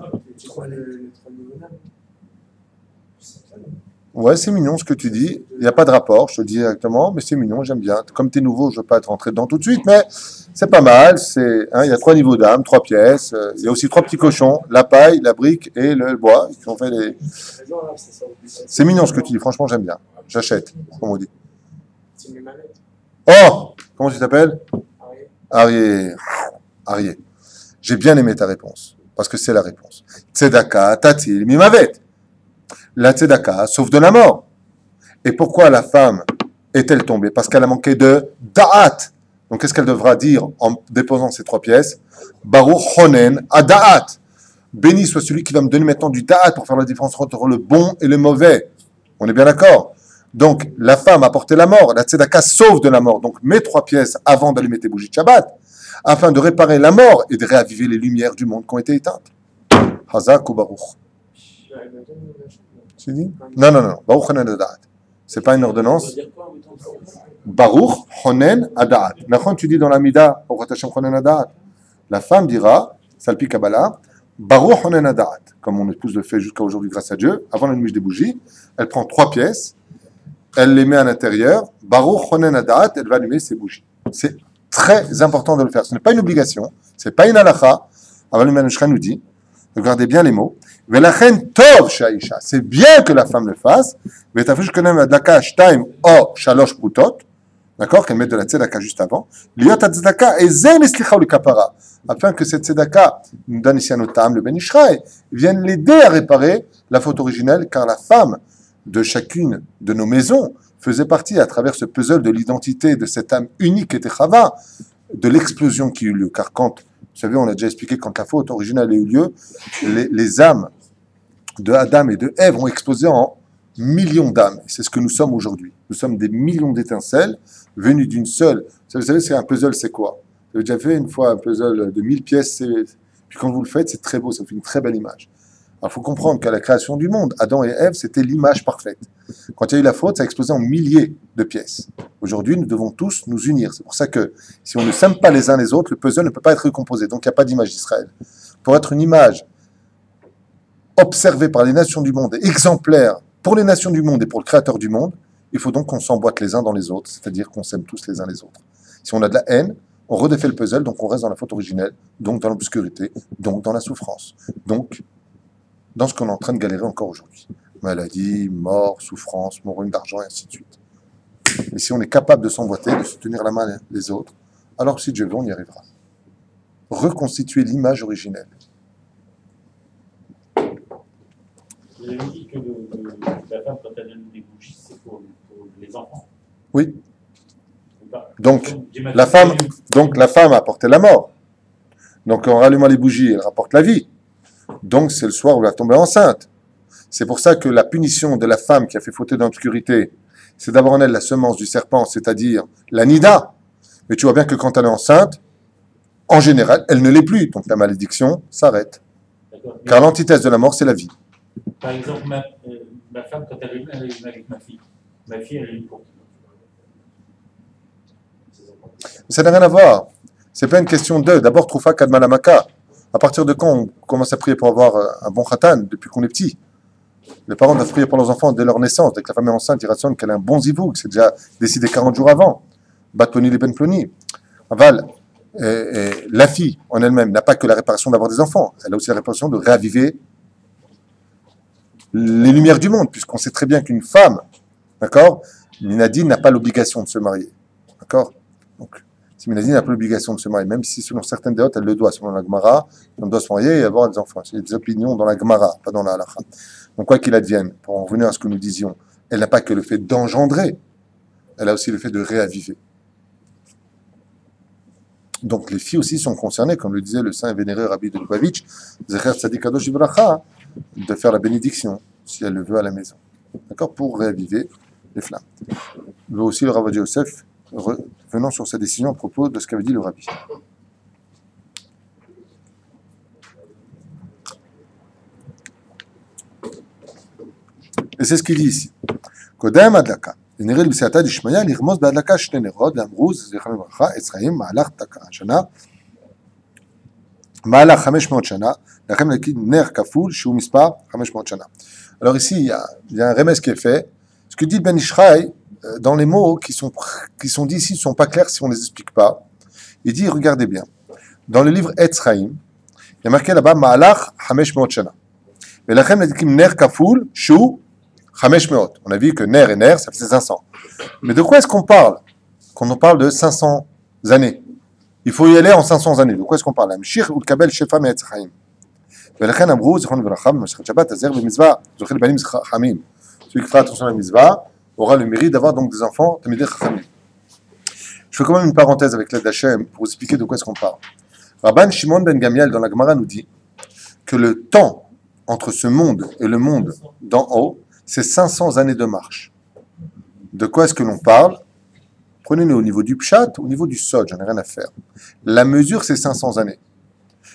Ouais, c'est mignon ce que tu dis. Il n'y a pas de rapport, je te le dis directement, mais c'est mignon, j'aime bien. Comme tu es nouveau, je ne veux pas te rentrer dedans tout de suite, mais c'est pas mal. Il y a 3 niveaux d'âme, 3 pièces. Il y a aussi 3 petits cochons, la paille, la brique et le bois. Qui ont fait les... C'est mignon ce que tu dis, franchement, j'aime bien. J'achète, comme on dit. Oh! Comment tu t'appelles? Arié. J'ai bien aimé ta réponse, parce que c'est la réponse. Tzedaka, tatil, mimavet. La tzedaka sauve de la mort. Et pourquoi la femme est-elle tombée? Parce qu'elle a manqué de da'at. Donc qu'est-ce qu'elle devra dire en déposant ces 3 pièces? Baruch honen a da'at. Béni soit celui qui va me donner maintenant du da'at pour faire la différence entre le bon et le mauvais. On est bien d'accord? Donc la femme a porté la mort. La tzedaka sauve de la mort. Donc mets 3 pièces avant d'allumer tes bougies de Shabbat, afin de réparer la mort et de réaviver les lumières du monde qui ont été éteintes. Hazak ou Baruch. Tu dis? Non. Baruch Honen Adaat. C'est pas une ordonnance. Baruch Honen Adaat. Maintenant, tu dis dans la Mida, Honen Adaat. La femme dira, Salpi Kabbalah, Baruch Honen Adaat. Comme mon épouse le fait jusqu'à aujourd'hui grâce à Dieu, avant l'allumage des bougies, elle prend 3 pièces, elle les met à l'intérieur, Baruch Honen Adaat, elle va allumer ses bougies. C'est très important de le faire. Ce n'est pas une obligation, ce n'est pas une halakha. Aval Manushra nous dit, regardez bien les mots, Velachen tov shaisha, c'est bien que la femme le fasse, Vetafish konem adlaka shtaim o shalosh prutot, d'accord, qu'elle mette de la tzedaka juste avant, liot tzedaka et zen eslicha ou le kapara, afin que cette tzedaka, nous donne ici un otam, le ben Ishraï, vienne l'aider à réparer la faute originelle, car la femme de chacune de nos maisons faisait partie, à travers ce puzzle de l'identité de cette âme unique qui était Chava, de l'explosion qui eut lieu. Car quand, vous savez, on a déjà expliqué, quand la faute originale a eu lieu, les âmes de Adam et de Ève ont explosé en millions d'âmes. Et c'est ce que nous sommes aujourd'hui. Nous sommes des millions d'étincelles venues d'une seule. Vous savez, c'est un puzzle, c'est quoi? Vous avez déjà fait une fois un puzzle de 1000 pièces, puis quand vous le faites, c'est très beau, ça fait une très belle image. Alors, il faut comprendre qu'à la création du monde, Adam et Ève, c'était l'image parfaite. Quand il y a eu la faute, ça a explosé en milliers de pièces. Aujourd'hui, nous devons tous nous unir. C'est pour ça que si on ne s'aime pas les uns les autres, le puzzle ne peut pas être recomposé. Donc, il n'y a pas d'image d'Israël. Pour être une image observée par les nations du monde, exemplaire pour les nations du monde et pour le Créateur du monde, il faut donc qu'on s'emboîte les uns dans les autres, c'est-à-dire qu'on s'aime tous les uns les autres. Si on a de la haine, on redéfait le puzzle, donc on reste dans la faute originelle, donc dans l'obscurité, donc dans la souffrance, donc dans ce qu'on est en train de galérer encore aujourd'hui. Maladie, mort, souffrance, mourine d'argent, et ainsi de suite. Et si on est capable de s'emboîter, de se tenir la main les autres, alors si Dieu veut, on y arrivera. Reconstituer l'image originelle. Vous avez dit que la femme, quand elle allume des bougies, c'est pour les enfants. Oui. Donc la femme a apporté la mort. Donc en rallumant les bougies, elle rapporte la vie. Donc c'est le soir où elle va tomber enceinte. C'est pour ça que la punition de la femme qui a fait fauter dans l'obscurité, c'est d'avoir en elle la semence du serpent, c'est-à-dire la nida. Mais tu vois bien que quand elle est enceinte, en général, elle ne l'est plus. Donc la malédiction s'arrête. Car l'antithèse de la mort, c'est la vie. Par exemple, ma femme, quand elle est avec ma fille. Ma fille, elle est une pour. Ça n'a rien à voir. C'est pas une question de. D'abord, Troufa Kadmalamaka. À partir de quand on commence à prier pour avoir un bon khatan, depuis qu'on est petit? Les parents doivent prier pour leurs enfants dès leur naissance. Dès que la femme est enceinte, ils rationnent qu'elle a un bon zivouk. C'est déjà décidé 40 jours avant. Bat Ploni les Ben Ploni. Aval, la fille en elle-même n'a pas que la réparation d'avoir des enfants. Elle a aussi la réparation de réaviver les lumières du monde, puisqu'on sait très bien qu'une femme, d'accord, Minadine n'a pas l'obligation de se marier. D'accord? Donc, si Minadine n'a pas l'obligation de se marier, même si selon certaines déotes, elle le doit, selon la Gemara, on doit se marier et avoir des enfants. C'est des opinions dans la Gemara, pas dans la halakha. Donc, quoi qu'il advienne, pour en revenir à ce que nous disions, elle n'a pas que le fait d'engendrer, elle a aussi le fait de réaviver. Donc, les filles aussi sont concernées, comme le disait le saint et vénéré Rabbi de Lubavitch, Zecher Tzadik Kadosh Ibracha, de faire la bénédiction, si elle le veut, à la maison. D'accord? Pour réaviver les flammes. Il veut aussi le Rav Yosef, revenant sur sa décision à propos de ce qu'avait dit le Rabbi. Et c'est ce qu'il dit ici. Kodem Adlaka. ונראה לבסייעתא דשמיא לרמוז בהדלקה שני נרות לאמרו זכרם לברכה עץ חיים מהלך שנה מהלך 500 שנה לכם להגיד נר כפול שהוא מספר 500 שנה. Alors ici il y a un remède qui est fait. Ce que dit Ben Ishraï dans les mots qui sont dits ici ne sont pas clairs si on ne les explique pas. Il dit regardez bien dans le livre Etz Chaim il y a marqué là-bas מהלך 500 שנה ולכם להגיד נר כפול שהוא 500. On a vu que ner et ner, ça fait 500. Mais de quoi est-ce qu'on parle quand on parle de 500 années? Il faut y aller en 500 années. De quoi est-ce qu'on parle? Amshir ou Kabel Shefa Me'etz Chaim. ולכן אמרו, זיכרון לברכה, במסכת שבת, הזר במצווה, זוכה לבנים חכמים. Celui qui fera attention à la mitzvah aura le mérite d'avoir donc des enfants, Tamidei Chachamim. Je fais quand même une parenthèse avec l'aide d'Hachem pour vous expliquer de quoi est-ce qu'on parle. Rabban Shimon ben Gamiel dans la Gemara nous dit que le temps entre ce monde et le monde d'en haut, c'est 500 années de marche. De quoi est-ce que l'on parle? Prenez-le au niveau du pshat, au niveau du sod, j'en ai rien à faire. La mesure, c'est 500 années.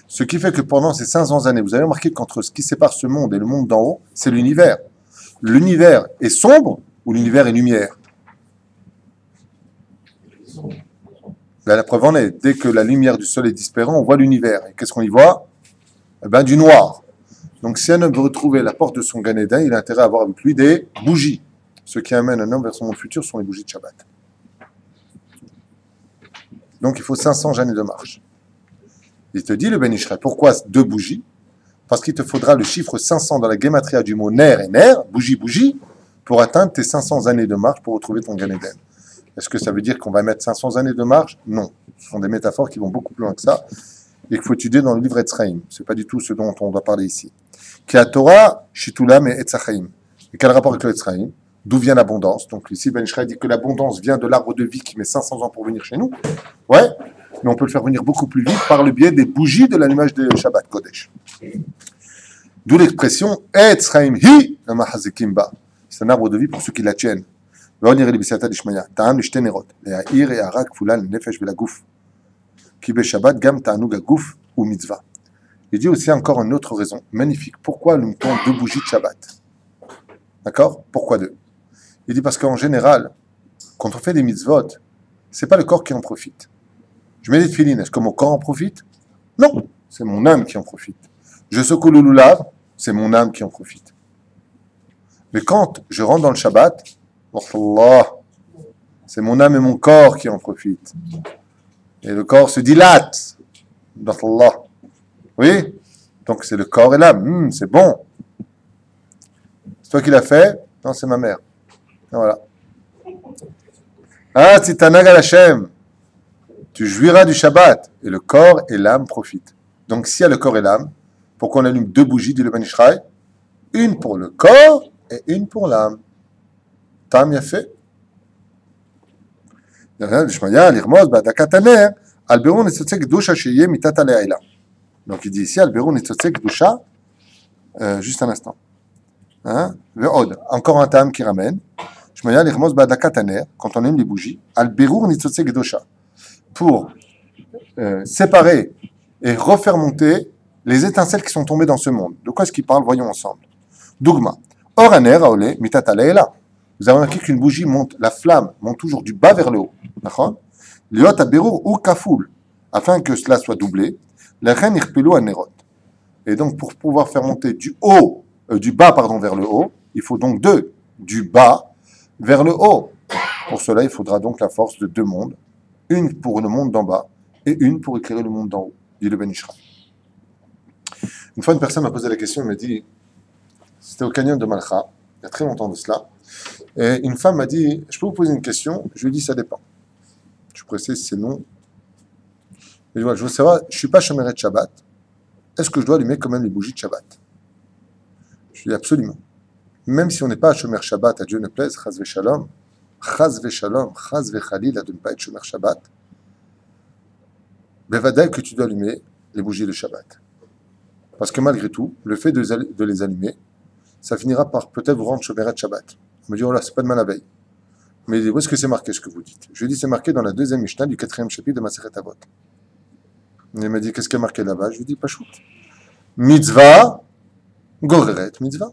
Ce qui fait que pendant ces 500 années, vous avez remarqué qu'entre ce qui sépare ce monde et le monde d'en haut, c'est l'univers. L'univers est sombre ou l'univers est lumière? Là, la preuve en est, dès que la lumière du soleil disparaît, on voit l'univers. Et qu'est-ce qu'on y voit? Eh bien, du noir. Donc, si un homme veut retrouver la porte de son Gan Eden, il a intérêt à avoir avec lui des bougies. Ce qui amène un homme vers son monde futur sont les bougies de Shabbat. Donc, il faut 500 années de marche. Il te dit, le Ben Ishraï, pourquoi 2 bougies? Parce qu'il te faudra le chiffre 500 dans la gématria du mot ner et ner, bougie, bougie, pour atteindre tes 500 années de marche pour retrouver ton Gan Eden. Est-ce que ça veut dire qu'on va mettre 500 années de marche? Non. Ce sont des métaphores qui vont beaucoup plus loin que ça et qu'il faut étudier dans le livre Etz Chaim. Ce n'est pas du tout ce dont on doit parler ici. Qui a Torah, Shitulam et Etz Chaim. Et quel rapport avec le Etz Chaim? D'où vient l'abondance? Donc ici, Ben Ishraï dit que l'abondance vient de l'arbre de vie qui met 500 ans pour venir chez nous. Ouais, mais on peut le faire venir beaucoup plus vite par le biais des bougies de l'allumage de Shabbat Kodesh. D'où l'expression Etz Chaim hi amahazekim ba. C'est un arbre de vie pour ceux qui la tiennent. ועוד נראה לי בסייעתא דשמיא, טעם לשתי נרות, להאיר הארה כפולה לנפש ולגוף. כי בשבת גם תענוג הגוף הוא מצווה. Il dit aussi encore une autre raison magnifique. Pourquoi nous mettons 2 bougies de Shabbat? D'accord? Pourquoi 2? Il dit parce qu'en général, quand on fait des mitzvot, c'est pas le corps qui en profite. Je mets des tefilines, est-ce que mon corps en profite? Non, c'est mon âme qui en profite. Je secoue le loulav, c'est mon âme qui en profite. Mais quand je rentre dans le Shabbat, Allah, c'est mon âme et mon corps qui en profitent. Et le corps se dilate. Allah. Oui? Donc c'est le corps et l'âme. C'est bon. C'est toi qui l'as fait? Non, c'est ma mère. Et voilà. Ah, Tzitanag al Hashem. Tu jouiras du Shabbat. Et le corps et l'âme profitent. Donc s'il y a le corps et l'âme, pourquoi on allume 2 bougies, dit le Ben Ishraï? Une pour le corps et une pour l'âme. Tam yafé. Donc il dit ici, Alberon Nitzotzek Gdusha, juste un instant. Hein? Encore un tam qui ramène. Quand on aime les bougies, Alberon Nitzotzek Gdusha, pour séparer et refaire monter les étincelles qui sont tombées dans ce monde. De quoi est-ce qu'il parle? Voyons ensemble. Dougma. Or aner aole mitata leila. Vous avez remarqué qu'une bougie monte, la flamme monte toujours du bas vers le haut. D'accord? Liot aberur ou kafoul. afin que cela soit doublé, la reine irpilou à Nérot. Et donc, pour pouvoir faire monter du bas vers le haut, il faut donc deux, du bas vers le haut. Pour cela, il faudra donc la force de deux mondes, une pour le monde d'en bas et une pour éclairer le monde d'en haut, dit le Ben Ishra. Une fois, une personne m'a posé la question, elle m'a dit, c'était au canyon de Malcha, il y a très longtemps de cela, et une femme m'a dit, je peux vous poser une question? Je lui ai dit, ça dépend. Je précise, c'est non. Mais je veux savoir, je ne suis pas Shomeret Shabbat, est-ce que je dois allumer quand même les bougies de Shabbat? Je lui ai dit, absolument. Même si on n'est pas à Shomer Shabbat, à Dieu ne plaise, Chaz Veshalom, Chaz Veshalom, Chaz Vechalil, à de ne pas être Shomer Shabbat, Bevadaï que tu dois allumer les bougies de Shabbat. Parce que malgré tout, le fait de les allumer, ça finira par peut-être vous rendre Shomeret Shabbat. On me dit, oh là, c'est pas demain la veille. Mais il dit, où est-ce que c'est marqué ce que vous dites? Je lui ai dit, c'est marqué dans la deuxième Mishnah du 4e chapitre de Masechet Avot. Il m'a dit, qu'est-ce qui est marqué là-bas? Je lui ai dit, Pachout. Mitzvah, Goreret mitzvah.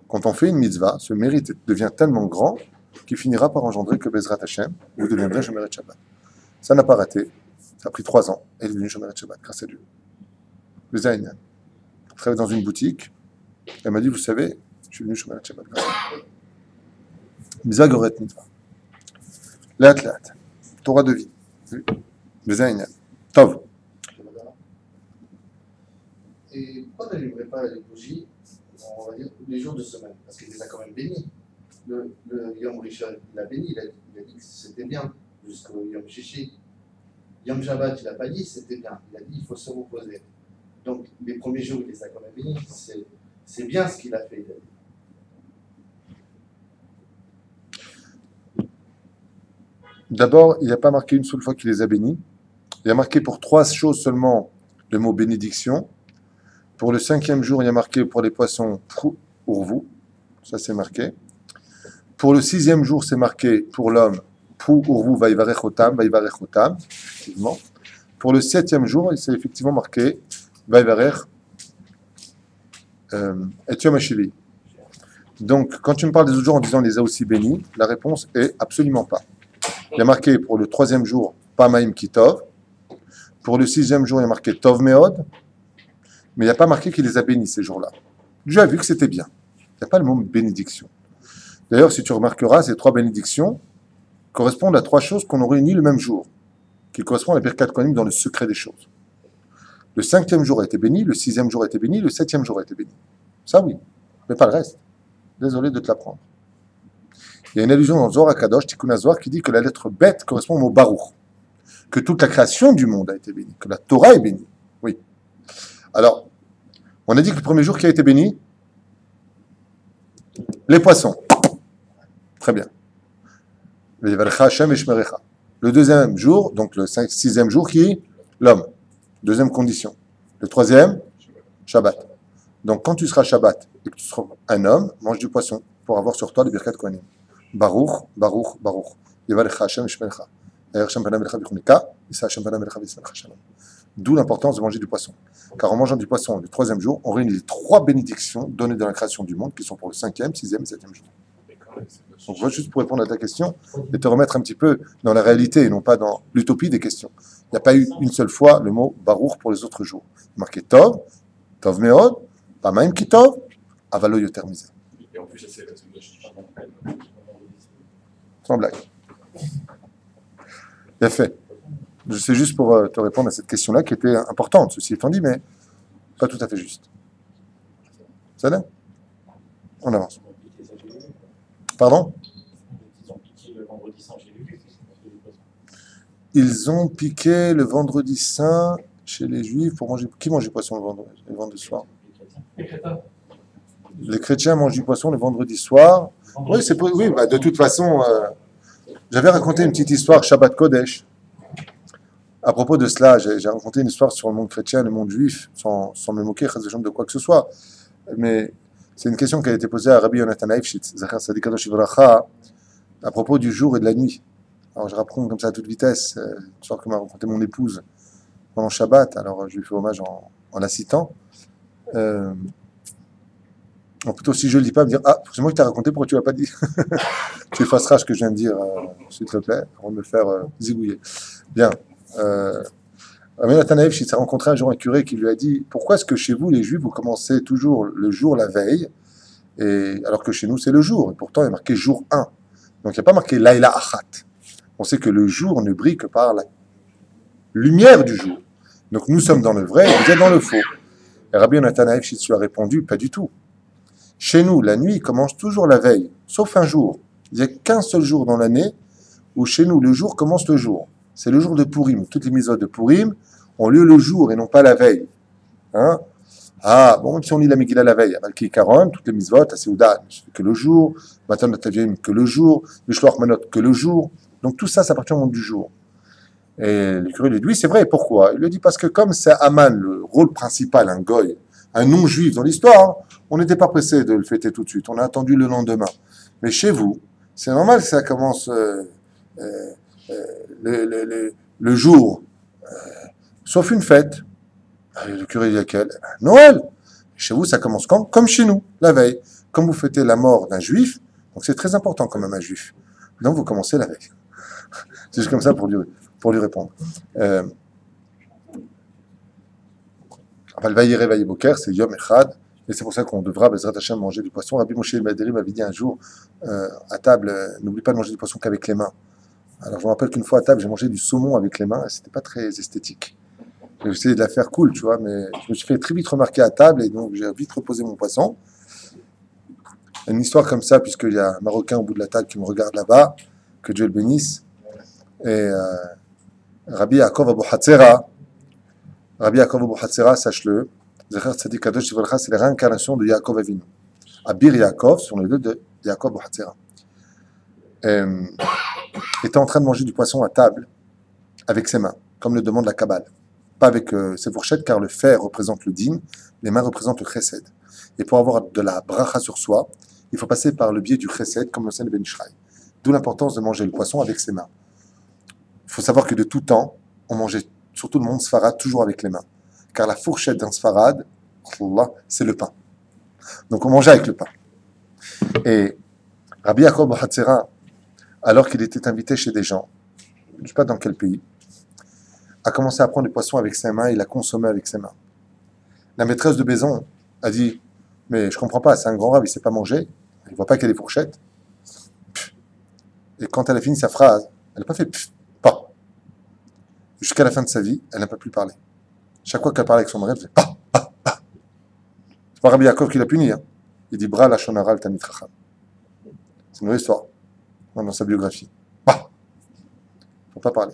Quand on fait une mitzvah, ce mérite devient tellement grand qu'il finira par engendrer que Bezrat Hashem, vous deviendrez Shomeret Shabbat. Ça n'a pas raté. Ça a pris 3 ans et il est devenu Shomeret Shabbat, grâce à Dieu. Le Zaïnian. Je travaille dans une boutique. Elle m'a dit, vous savez, je suis venu Shomeret Shabbat. Mitzvah Goreret mitzvah. Lat. Torah de vie. Le Zaïnian. Tov. Et pourquoi n'allumerait pas les bougies, on va dire, tous les jours de semaine? Parce qu'il les a quand même bénis. Le Yom Rishon, il a béni, il a dit que c'était bien, jusqu'au Yom Shishi. Yom Shabbat, il n'a pas dit c'était bien, il a dit il faut se reposer. Donc les premiers jours, il les a quand même bénis. C'est bien ce qu'il a fait. D'abord, il n'y a pas marqué une seule fois qu'il les a bénis. Il y a marqué pour 3 choses seulement le mot bénédiction. Pour le 5e jour, il y a marqué pour les poissons Urvu. Ça, c'est marqué. Pour le 6e jour, c'est marqué pour l'homme Urvu Vaivarech Otam, effectivement. Pour le 7e jour, c'est effectivement marqué Vaivarech et Yom HaShivi. Donc, quand tu me parles des autres jours en disant les a aussi bénis, la réponse est absolument pas. Il y a marqué pour le 3e jour Pamaim Kitov. Pour le 6e jour, il y a marqué Tov Meod. Mais il n'y a pas marqué qu'il les a bénis ces jours-là. Dieu a vu que c'était bien. Il n'y a pas le mot bénédiction. D'ailleurs, si tu remarqueras, ces 3 bénédictions correspondent à 3 choses qu'on aurait unies le même jour, qui correspondent à Birkat Kohanim dans le secret des choses. Le 5e jour a été béni, le 6e jour a été béni, le 7e jour a été béni. Ça oui, mais pas le reste. Désolé de te l'apprendre. Il y a une allusion dans Zohar HaKadosh, Tikkun HaZohar, qui dit que la lettre Bet correspond au mot Baruch, que toute la création du monde a été bénie, que la Torah est bénie. Oui. Alors, on a dit que le premier jour qui a été béni, les poissons. Très bien. Le 2e jour, donc le 6e jour, qui est l'homme. 2e condition. Le 3e, Shabbat. Donc quand tu seras Shabbat et que tu seras un homme, mange du poisson pour avoir sur toi le Birkat Kohanim. Baruch, Baruch, Baruch. Yevarecha Hashem Yishmerecha. D'où l'importance de manger du poisson. Car en mangeant du poisson le 3e jour, on réunit les 3 bénédictions données dans la création du monde qui sont pour le 5e, 6e et 7e jour. Donc voilà, juste pour répondre à ta question et te remettre un petit peu dans la réalité et non pas dans l'utopie des questions. Il n'y a pas eu une seule fois le mot Baruch pour les autres jours. Marqué Tov, Tov Meod, Pamaim Kitov, Avalo Yoter Mizeh. Et en plus, c'est Sans blague. Bien fait. C'est juste pour te répondre à cette question-là qui était importante, ceci étant dit, mais pas tout à fait juste. Ça va? On avance. Pardon? Ils ont piqué le vendredi saint chez les Juifs pour manger. Qui mange du poisson le vendredi soir? Les chrétiens mangent du poisson le vendredi soir. Oui, oui, de toute façon, j'avais raconté une petite histoire Shabbat Kodesh. À propos de cela, j'ai raconté une histoire sur le monde chrétien et le monde juif, sans me moquer de quoi que ce soit. Mais c'est une question qui a été posée à Rabbi Yonatan Eifshitz, Zachar Sadik Kadosh Ivracha, à propos du jour et de la nuit. Alors je raconte comme ça à toute vitesse, une histoire que m'a raconté mon épouse pendant Shabbat, alors je lui fais hommage en la citant. Plutôt si je ne le dis pas, me dire « Ah, c'est moi qui t'ai raconté, pourquoi tu ne l'as pas dit ?» Tu effaceras ce que je viens de dire, s'il te plaît, avant de me faire zigouiller. Bien. Rabbi Natanaev, il s'est rencontré un jour un curé qui lui a dit pourquoi est-ce que chez vous, les juifs, vous commencez toujours le jour la veille, et, alors que chez nous, c'est le jour. Et pourtant, il y a marqué jour 1. Donc, il n'y a pas marqué Laïla Achat. On sait que le jour ne brille que par la lumière du jour. Donc, nous sommes dans le vrai et vous êtes dans le faux. Et Rabbi Natanaev, il lui a répondu pas du tout. Chez nous, la nuit commence toujours la veille, sauf un jour. Il n'y a qu'un seul jour dans l'année où chez nous, le jour commence le jour. C'est le jour de Purim. Toutes les mitzvot de Purim ont lieu le jour et non pas la veille. Hein? Ah, bon, même si on lit la Megillah la veille, Malki Karon, toutes les mitzvot, la Seuda, que le jour, Matan Natavim, que le jour, Mishloach Manot, que le jour. Donc tout ça, ça appartient au monde du jour. Et le curé lui dit, oui, c'est vrai, pourquoi? Il lui dit, parce que comme c'est Aman, le rôle principal, un goy, un non-juif dans l'histoire, on n'était pas pressé de le fêter tout de suite, on a attendu le lendemain. Mais chez vous, c'est normal que ça commence le jour, sauf une fête. Le curé dit laquelle? Noël. Chez vous, ça commence quand? Comme chez nous, la veille. Comme vous fêtez la mort d'un juif, donc c'est très important quand même un juif. Donc vous commencez la veille. C'est juste comme ça pour lui répondre. Le Vayere Vayiboker, c'est Yom Echad, et c'est pour ça qu'on devra, Bezrat Hashem, manger du poisson. Rabbi Moshe Maderi m'avait dit un jour, à table, n'oublie pas de manger du poisson qu'avec les mains. Alors je me rappelle qu'une fois à table, j'ai mangé du saumon avec les mains, et c'était pas très esthétique. J'ai essayé de la faire cool, tu vois, mais je me suis fait très vite remarquer à table, et donc j'ai vite reposé mon poisson. Une histoire comme ça, puisqu'il y a un Marocain au bout de la table qui me regarde là-bas, que Dieu le bénisse, et Rabbi Yaakov Abu Hatzera, sache-le, Zecher Tzadik Kadosh Tzivracha, c'est la réincarnation de Yaakov Avinu. Abir Yaakov, sont les deux de Yaakov Abu Hatzera. Était en train de manger du poisson à table avec ses mains, comme le demande la Kabbale. Pas avec ses fourchettes, car le fer représente le din, les mains représentent le chesed. Et pour avoir de la bracha sur soi, il faut passer par le biais du chesed, comme le sait le Ben Ishraï. D'où l'importance de manger le poisson avec ses mains. Il faut savoir que de tout temps, on mangeait, surtout le monde sfarad, toujours avec les mains. Car la fourchette d'un sfarad, c'est le pain. Donc on mangeait avec le pain. Et Rabbi Yaakov Hatzera, alors qu'il était invité chez des gens, je ne sais pas dans quel pays, a commencé à prendre du poisson avec ses mains, il a consommé avec ses mains. La maîtresse de maison a dit, mais je ne comprends pas, c'est un grand rave, il ne sait pas manger, il ne voit pas qu'il y a des fourchettes. Et quand elle a fini sa phrase, elle n'a pas fait pas. Jusqu'à la fin de sa vie, elle n'a pas pu parler. Chaque fois qu'elle parlait avec son mari, elle faisait pas. C'est pas Rabbi Yaakov qui l'a puni. Hein. Il dit Bra la shonara al tamid chacham. C'est une vraie histoire. Dans sa biographie. Pas. Il ne faut pas parler.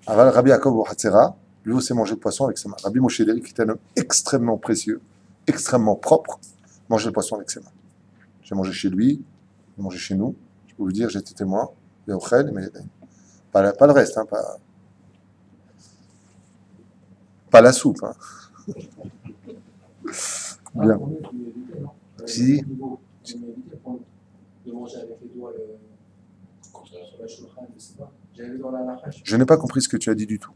Alors Rabbi Yaakov Hatzera, lui aussi mangeait le poisson avec ses mains. Rabbi Moshe Deri, qui était un homme extrêmement précieux, extrêmement propre, mangeait le poisson avec ses mains. J'ai mangé chez lui, j'ai mangé chez nous. Je peux vous dire, j'étais témoin. Pas le reste, hein, pas la soupe. Hein. Bien. Si. Je n'ai pas compris ce que tu as dit du tout.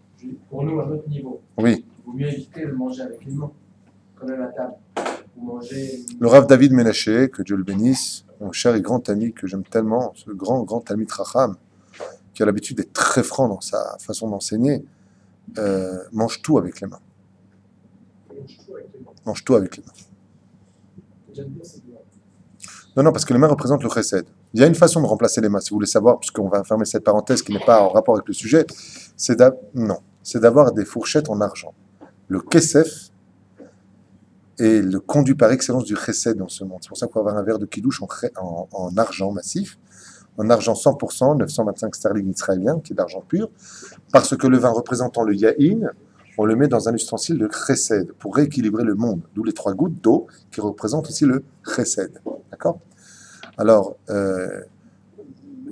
Pour nous, à notre niveau, oui. Il vaut mieux éviter de manger avec les mains, comme à la table. Vous mangez... Le Rav David Ménaché, que Dieu le bénisse, mon cher et grand ami que j'aime tellement, ce grand ami Tracham, qui a l'habitude d'être très franc dans sa façon d'enseigner, mange tout avec les mains. Mange tout avec les mains. Non, parce que les mains représentent le chesed. Il y a une façon de remplacer les mains, si vous voulez savoir, puisqu'on va fermer cette parenthèse qui n'est pas en rapport avec le sujet, c'est d'avoir des fourchettes en argent. Le kesef est le conduit par excellence du chesed dans ce monde. C'est pour ça qu'on va avoir un verre de kidouche en argent massif, en argent 100%, 925 sterling israélien, qui est d'argent pur, parce que le vin représentant le yaïn, on le met dans un ustensile de chesed pour rééquilibrer le monde, d'où les 3 gouttes d'eau qui représentent aussi le chesed. D'accord ? Alors,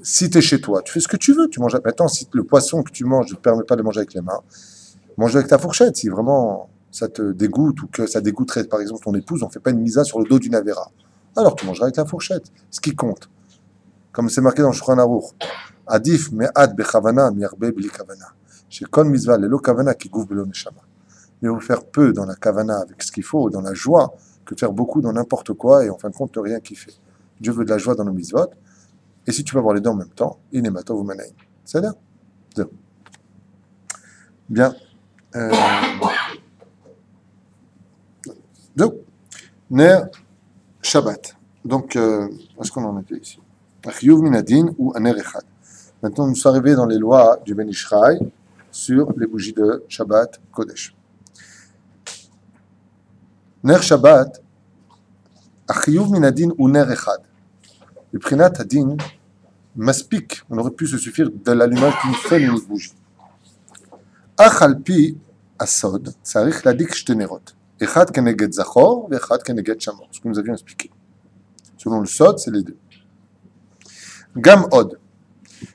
si tu es chez toi, tu fais ce que tu veux, tu manges. Maintenant, si le poisson que tu manges ne te permet pas de manger avec les mains, mange avec ta fourchette. Si vraiment ça te dégoûte ou que ça dégoûterait, par exemple, ton épouse, on ne fait pas une misa sur le dos d'une avéra. Alors tu mangeras avec la fourchette. Ce qui compte, comme c'est marqué dans le Shulchan Aruch, Adif me'ad bechavana mi'arbe bli kavana. Chez Kon Mizva, le lo kavana qui gouvre belo neshama. Mieux vaut faire peu dans la kavana avec ce qu'il faut, dans la joie, que faire beaucoup dans n'importe quoi et en fin de compte ne rien kiffer. Dieu veut de la joie dans nos mitzvot. Et si tu peux avoir les deux en même temps, inemato v'manaim. C'est là. Bien. Donc, Ner Shabbat. Donc, est-ce qu'on en était ici? Chiyuv minadin ou Ner Echad. Maintenant, nous sommes arrivés dans les lois du Ben Ishraï sur les bougies de Shabbat Kodesh. Ner Shabbat, Chiyuv minadin ou Ner Echad. Le Prinat Hadin, Maspik, on aurait pu se suffire de l'allumage d'une seule unique bougie. Achalpi Asod, Sarich Ladik Shténerot. Echad Keneged Zachor, Echad Keneged Shamor. Ce que nous avions expliqué. Selon le Sod, c'est les deux. Gam Od.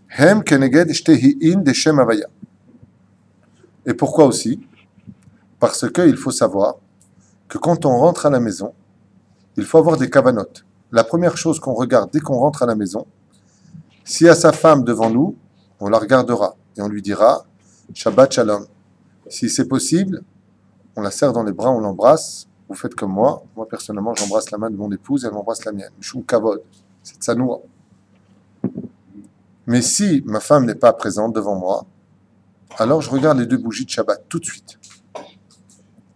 Hem Keneged Shtehi'in de Shem Havaya. Et pourquoi aussi? Parce qu'il faut savoir que quand on rentre à la maison, il faut avoir des kavanotes. La première chose qu'on regarde dès qu'on rentre à la maison, s'il y a sa femme devant nous, on la regardera et on lui dira Shabbat Shalom. Si c'est possible, on la serre dans les bras, on l'embrasse. Vous faites comme moi. Moi, personnellement, j'embrasse la main de mon épouse et elle m'embrasse la mienne. Shum kavod. C'est tsanoua. Mais si ma femme n'est pas présente devant moi, alors je regarde les deux bougies de Shabbat tout de suite.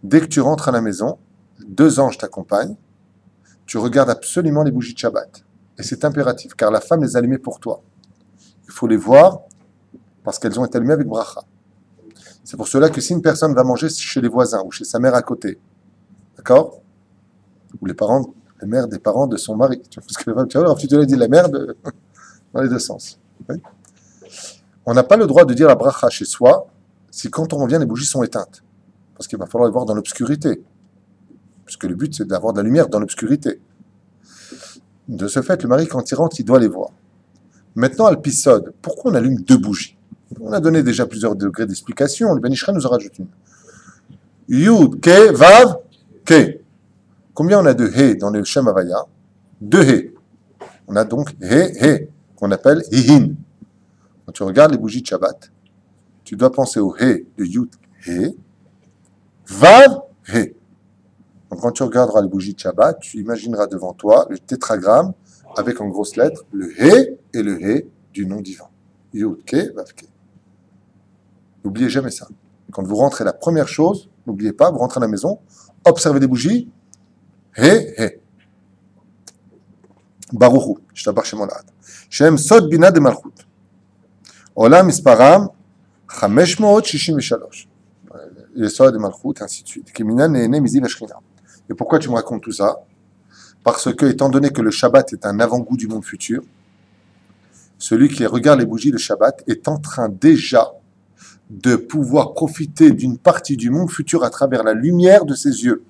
Dès que tu rentres à la maison, 2 anges t'accompagnent. Tu regardes absolument les bougies de Shabbat. Et c'est impératif, car la femme les a allumées pour toi. Il faut les voir parce qu'elles ont été allumées avec bracha. C'est pour cela que si une personne va manger chez les voisins ou chez sa mère à côté, d'accord? Ou les parents, les mères des parents de son mari. Parce que alors tu te l'as dit la mère dans les deux sens. Oui. On n'a pas le droit de dire la bracha chez soi si quand on revient les bougies sont éteintes. Parce qu'il va falloir les voir dans l'obscurité. Puisque le but c'est d'avoir de la lumière dans l'obscurité. De ce fait, le mari quand il rentre, il doit les voir. Maintenant, Alpisod, pourquoi on allume 2 bougies? On a donné déjà plusieurs degrés d'explication. Le Ben Ishraï nous en rajoute une. Yud, Ke, Vav, Ke. Combien on a de He dans le Shem Havaya? 2 He. On a donc He, qu'on appelle Hihin. Quand tu regardes les bougies de Shabbat, tu dois penser au He de Yud, He, Vav, He. Donc quand tu regarderas les bougies de Shabbat, tu imagineras devant toi le tétragramme avec en grosses lettres le He et le He du nom divin. Yud, Ke, Vav, Ke. N'oubliez jamais ça. Quand vous rentrez, la première chose, n'oubliez pas, vous rentrez à la maison, observez les bougies, He. Baruchu, Shtabach Shemo La'ad. Shem Sod Bina de Malchut. Olam Isparam 563. Yesod de Malchut, ainsi de suite. Kimina Nehene Miziv Ashkina. Et pourquoi tu me racontes tout ça? Parce que, étant donné que le Shabbat est un avant-goût du monde futur, celui qui regarde les bougies de Shabbat est en train déjà de pouvoir profiter d'une partie du monde futur à travers la lumière de ses yeux.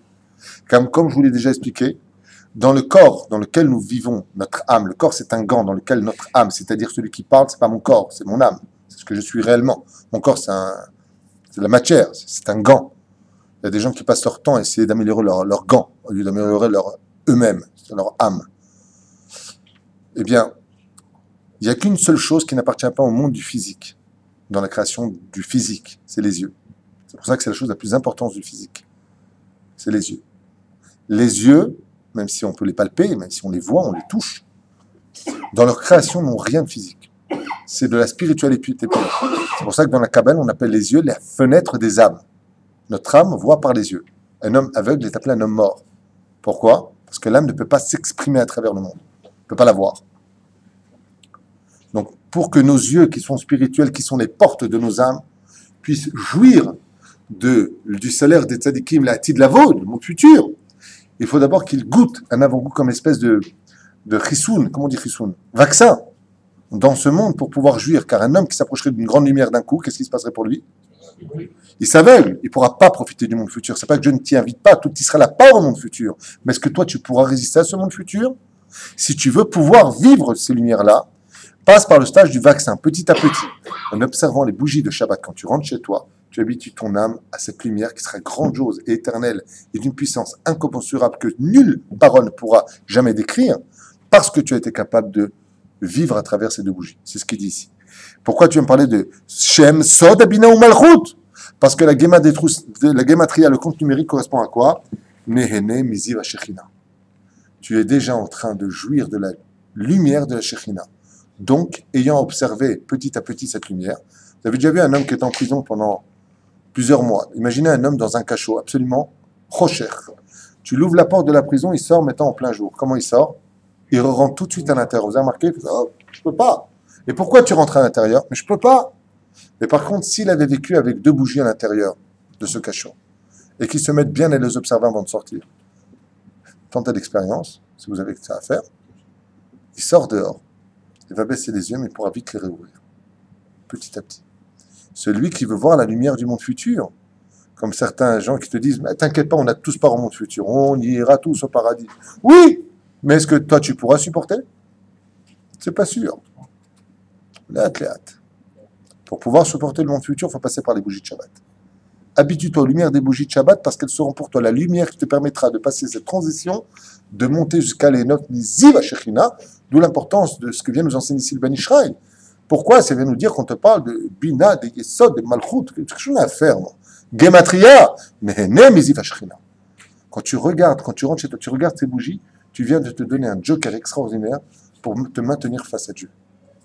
Comme je vous l'ai déjà expliqué, dans le corps dans lequel nous vivons, notre âme, le corps c'est un gant dans lequel notre âme, c'est-à-dire celui qui parle, c'est pas mon corps, c'est mon âme, c'est ce que je suis réellement. Mon corps c'est de la matière, c'est un gant. Il y a des gens qui passent leur temps à essayer d'améliorer leur gant au lieu d'améliorer eux-mêmes, c'est leur âme. Eh bien, il n'y a qu'une seule chose qui n'appartient pas au monde du physique, dans la création du physique, c'est les yeux. C'est pour ça que c'est la chose la plus importante du physique. C'est les yeux. Les yeux, même si on peut les palper, même si on les voit, on les touche, dans leur création, n'ont rien de physique. C'est de la spiritualité pure. C'est pour ça que dans la Kabbale, on appelle les yeux les fenêtres des âmes. Notre âme voit par les yeux. Un homme aveugle est appelé un homme mort. Pourquoi? Parce que l'âme ne peut pas s'exprimer à travers le monde. Elle ne peut pas la voir. Donc, pour que nos yeux, qui sont spirituels, qui sont les portes de nos âmes, puissent jouir du salaire des tzadikim, la de lavo, le monde futur, il faut d'abord qu'ils goûtent un avant-goût comme espèce de chisoun, comment on dit chisoun? Vaccin, dans ce monde pour pouvoir jouir. Car un homme qui s'approcherait d'une grande lumière d'un coup, qu'est-ce qui se passerait pour lui? Il s'aveugle, il ne pourra pas profiter du monde futur. C'est pas que je ne t'y invite pas, tout y sera là pas au monde futur. Mais est-ce que toi, tu pourras résister à ce monde futur? Si tu veux pouvoir vivre ces lumières-là, passe par le stage du vaccin, petit à petit. En observant les bougies de Shabbat, quand tu rentres chez toi, tu habitues ton âme à cette lumière qui sera grandiose et éternelle et d'une puissance incommensurable que nulle parole ne pourra jamais décrire, parce que tu as été capable de vivre à travers ces 2 bougies. C'est ce qu'il dit ici. Pourquoi tu veux me parler de Shem Sod Bina ou Malchut? Parce que la gematria, le compte numérique correspond à quoi? Nehene Miziv HaShechina. Tu es déjà en train de jouir de la lumière de la Shechina. Donc, ayant observé petit à petit cette lumière, vous avez déjà vu un homme qui est en prison pendant plusieurs mois. Imaginez un homme dans un cachot absolument rocher. Tu l'ouvres la porte de la prison, il sort maintenant en plein jour. Comment il sort? Il rentre tout de suite à l'intérieur. Vous avez remarqué? Il fait, oh, je peux pas. Et pourquoi tu rentres à l'intérieur? Mais je peux pas. Mais par contre, s'il avait vécu avec 2 bougies à l'intérieur de ce cachot, et qu'il se mette bien à les observer avant de sortir, tentez l'expérience, si vous avez que ça à faire, il sort dehors, il va baisser les yeux, mais il pourra vite les réouvrir, petit à petit. Celui qui veut voir la lumière du monde futur, comme certains gens qui te disent, mais t'inquiète pas, on a tous part au monde futur, on ira tous au paradis. Oui, mais est-ce que toi tu pourras supporter? C'est pas sûr. Léat. Pour pouvoir supporter le monde futur, il faut passer par les bougies de Shabbat. Habitue-toi aux lumières des bougies de Shabbat parce qu'elles seront pour toi la lumière qui te permettra de passer cette transition, de monter jusqu'à l'Enot Niziv Shechina, d'où l'importance de ce que vient nous enseigner ici le Ben Ishraï. Pourquoi? Ça vient nous dire qu'on te parle de Bina, de Yesod, de Malchut, quelque chose à faire, moi. Gematria, mais Niziv Shechina. Quand tu rentres chez toi, tu regardes ces bougies, tu viens de te donner un joker extraordinaire pour te maintenir face à Dieu.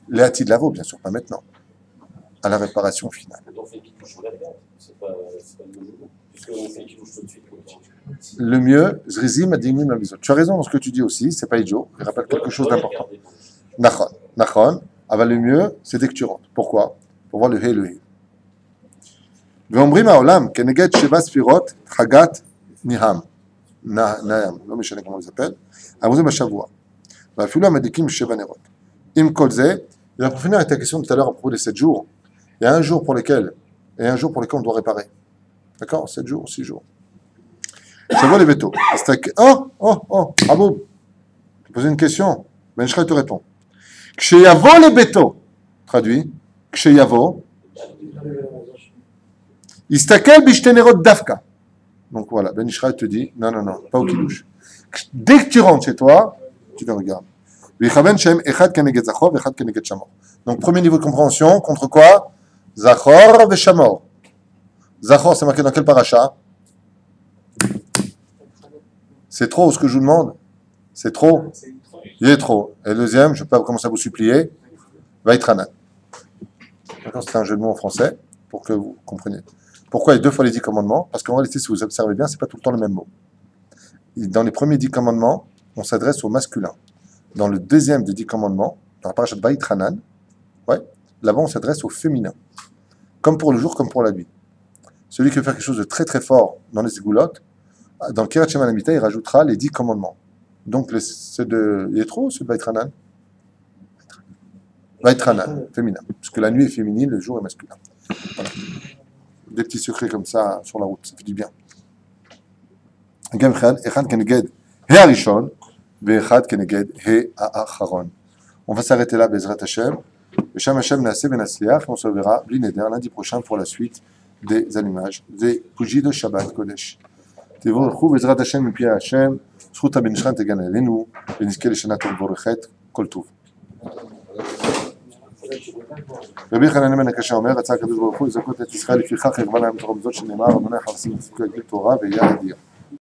Léati de Lavo, bien sûr, pas maintenant. À la réparation finale. On fait qui touche la terre, c'est pas le jour. Puisqu'on fait qui touche tout de suite. Le mieux, Zrizim Adimim Lamizot. Tu as raison dans ce que tu dis aussi, c'est pas idiot, il rappelle quelque chose d'important. Nachon. Ah ben le mieux, c'est dès que tu rentres. Pourquoi? Pour voir le He, le He. ואומרים העולם, כנגד 7 ספירות, חגת ניהם. נהם, לא משנה comment ils appellent. אמרו זה בשבוע. ואפילו המדליקים 7 נרות. עם כל זה, il a pour finir avec ta question tout à l'heure à propos des 7 jours. Il y a un jour pour lesquels on doit réparer. D'accord? 7 jours, 6 jours. Shavuot les Beto. Aboub. Tu poses une question. Ben Ishraï te répond. Ksheyavo les Beto. Traduit. Ksheyavo. Istakel bishténerot dafka. Donc voilà, Ben Ishraï te dit, non, pas au kidouche. Dès que tu rentres chez toi, tu le regardes. Donc premier niveau de compréhension, contre quoi? Zachor ve Shamor. Zachor, c'est marqué dans quel paracha? C'est trop ce que je vous demande? C'est trop? Il est trop. Et le deuxième, je ne vais pas commencer à vous supplier, Vaitranan. D'accord, c'est un jeu de mots en français, pour que vous compreniez. Pourquoi il y a 2 fois les 10 commandements? Parce qu'en réalité, si vous observez bien, ce n'est pas tout le temps le même mot. Dans les premiers 10 commandements, on s'adresse au masculin. Dans le deuxième des 10 commandements, dans la paracha de Vaitranan, là-bas on s'adresse au féminin. Comme pour le jour, comme pour la nuit. Celui qui veut faire quelque chose de très très fort dans les égoulottes, dans le Kirat Shema Lamita, il rajoutera les 10 commandements. Donc c'est de Yétro, c'est de Vaitranan. Vaitranan, féminin. Parce que la nuit est féminine, le jour est masculin. Voilà. Des petits secrets comme ça sur la route, ça fait du bien. On va s'arrêter là, Bezrat Hashem. Sham Hashem Naaseh Ben Asliach. On se verra lundi prochain pour la suite des allumages, des bougies de Shabbat Kodesh. תבורכו בעזרת השם מפי השם, זכות הבן איש חי תגן עלינו, ונזכה לשנה טוב וברכת, כל טוב. רבי חנניה בן הקשה אומר, רצה הקדוש ברוך הוא לזכות את ישראל, לפיכך ירבה להם תורה בזאת שנאמר, אדוני חפשים יפסקו יגדיל תורה ויהיה אדיר.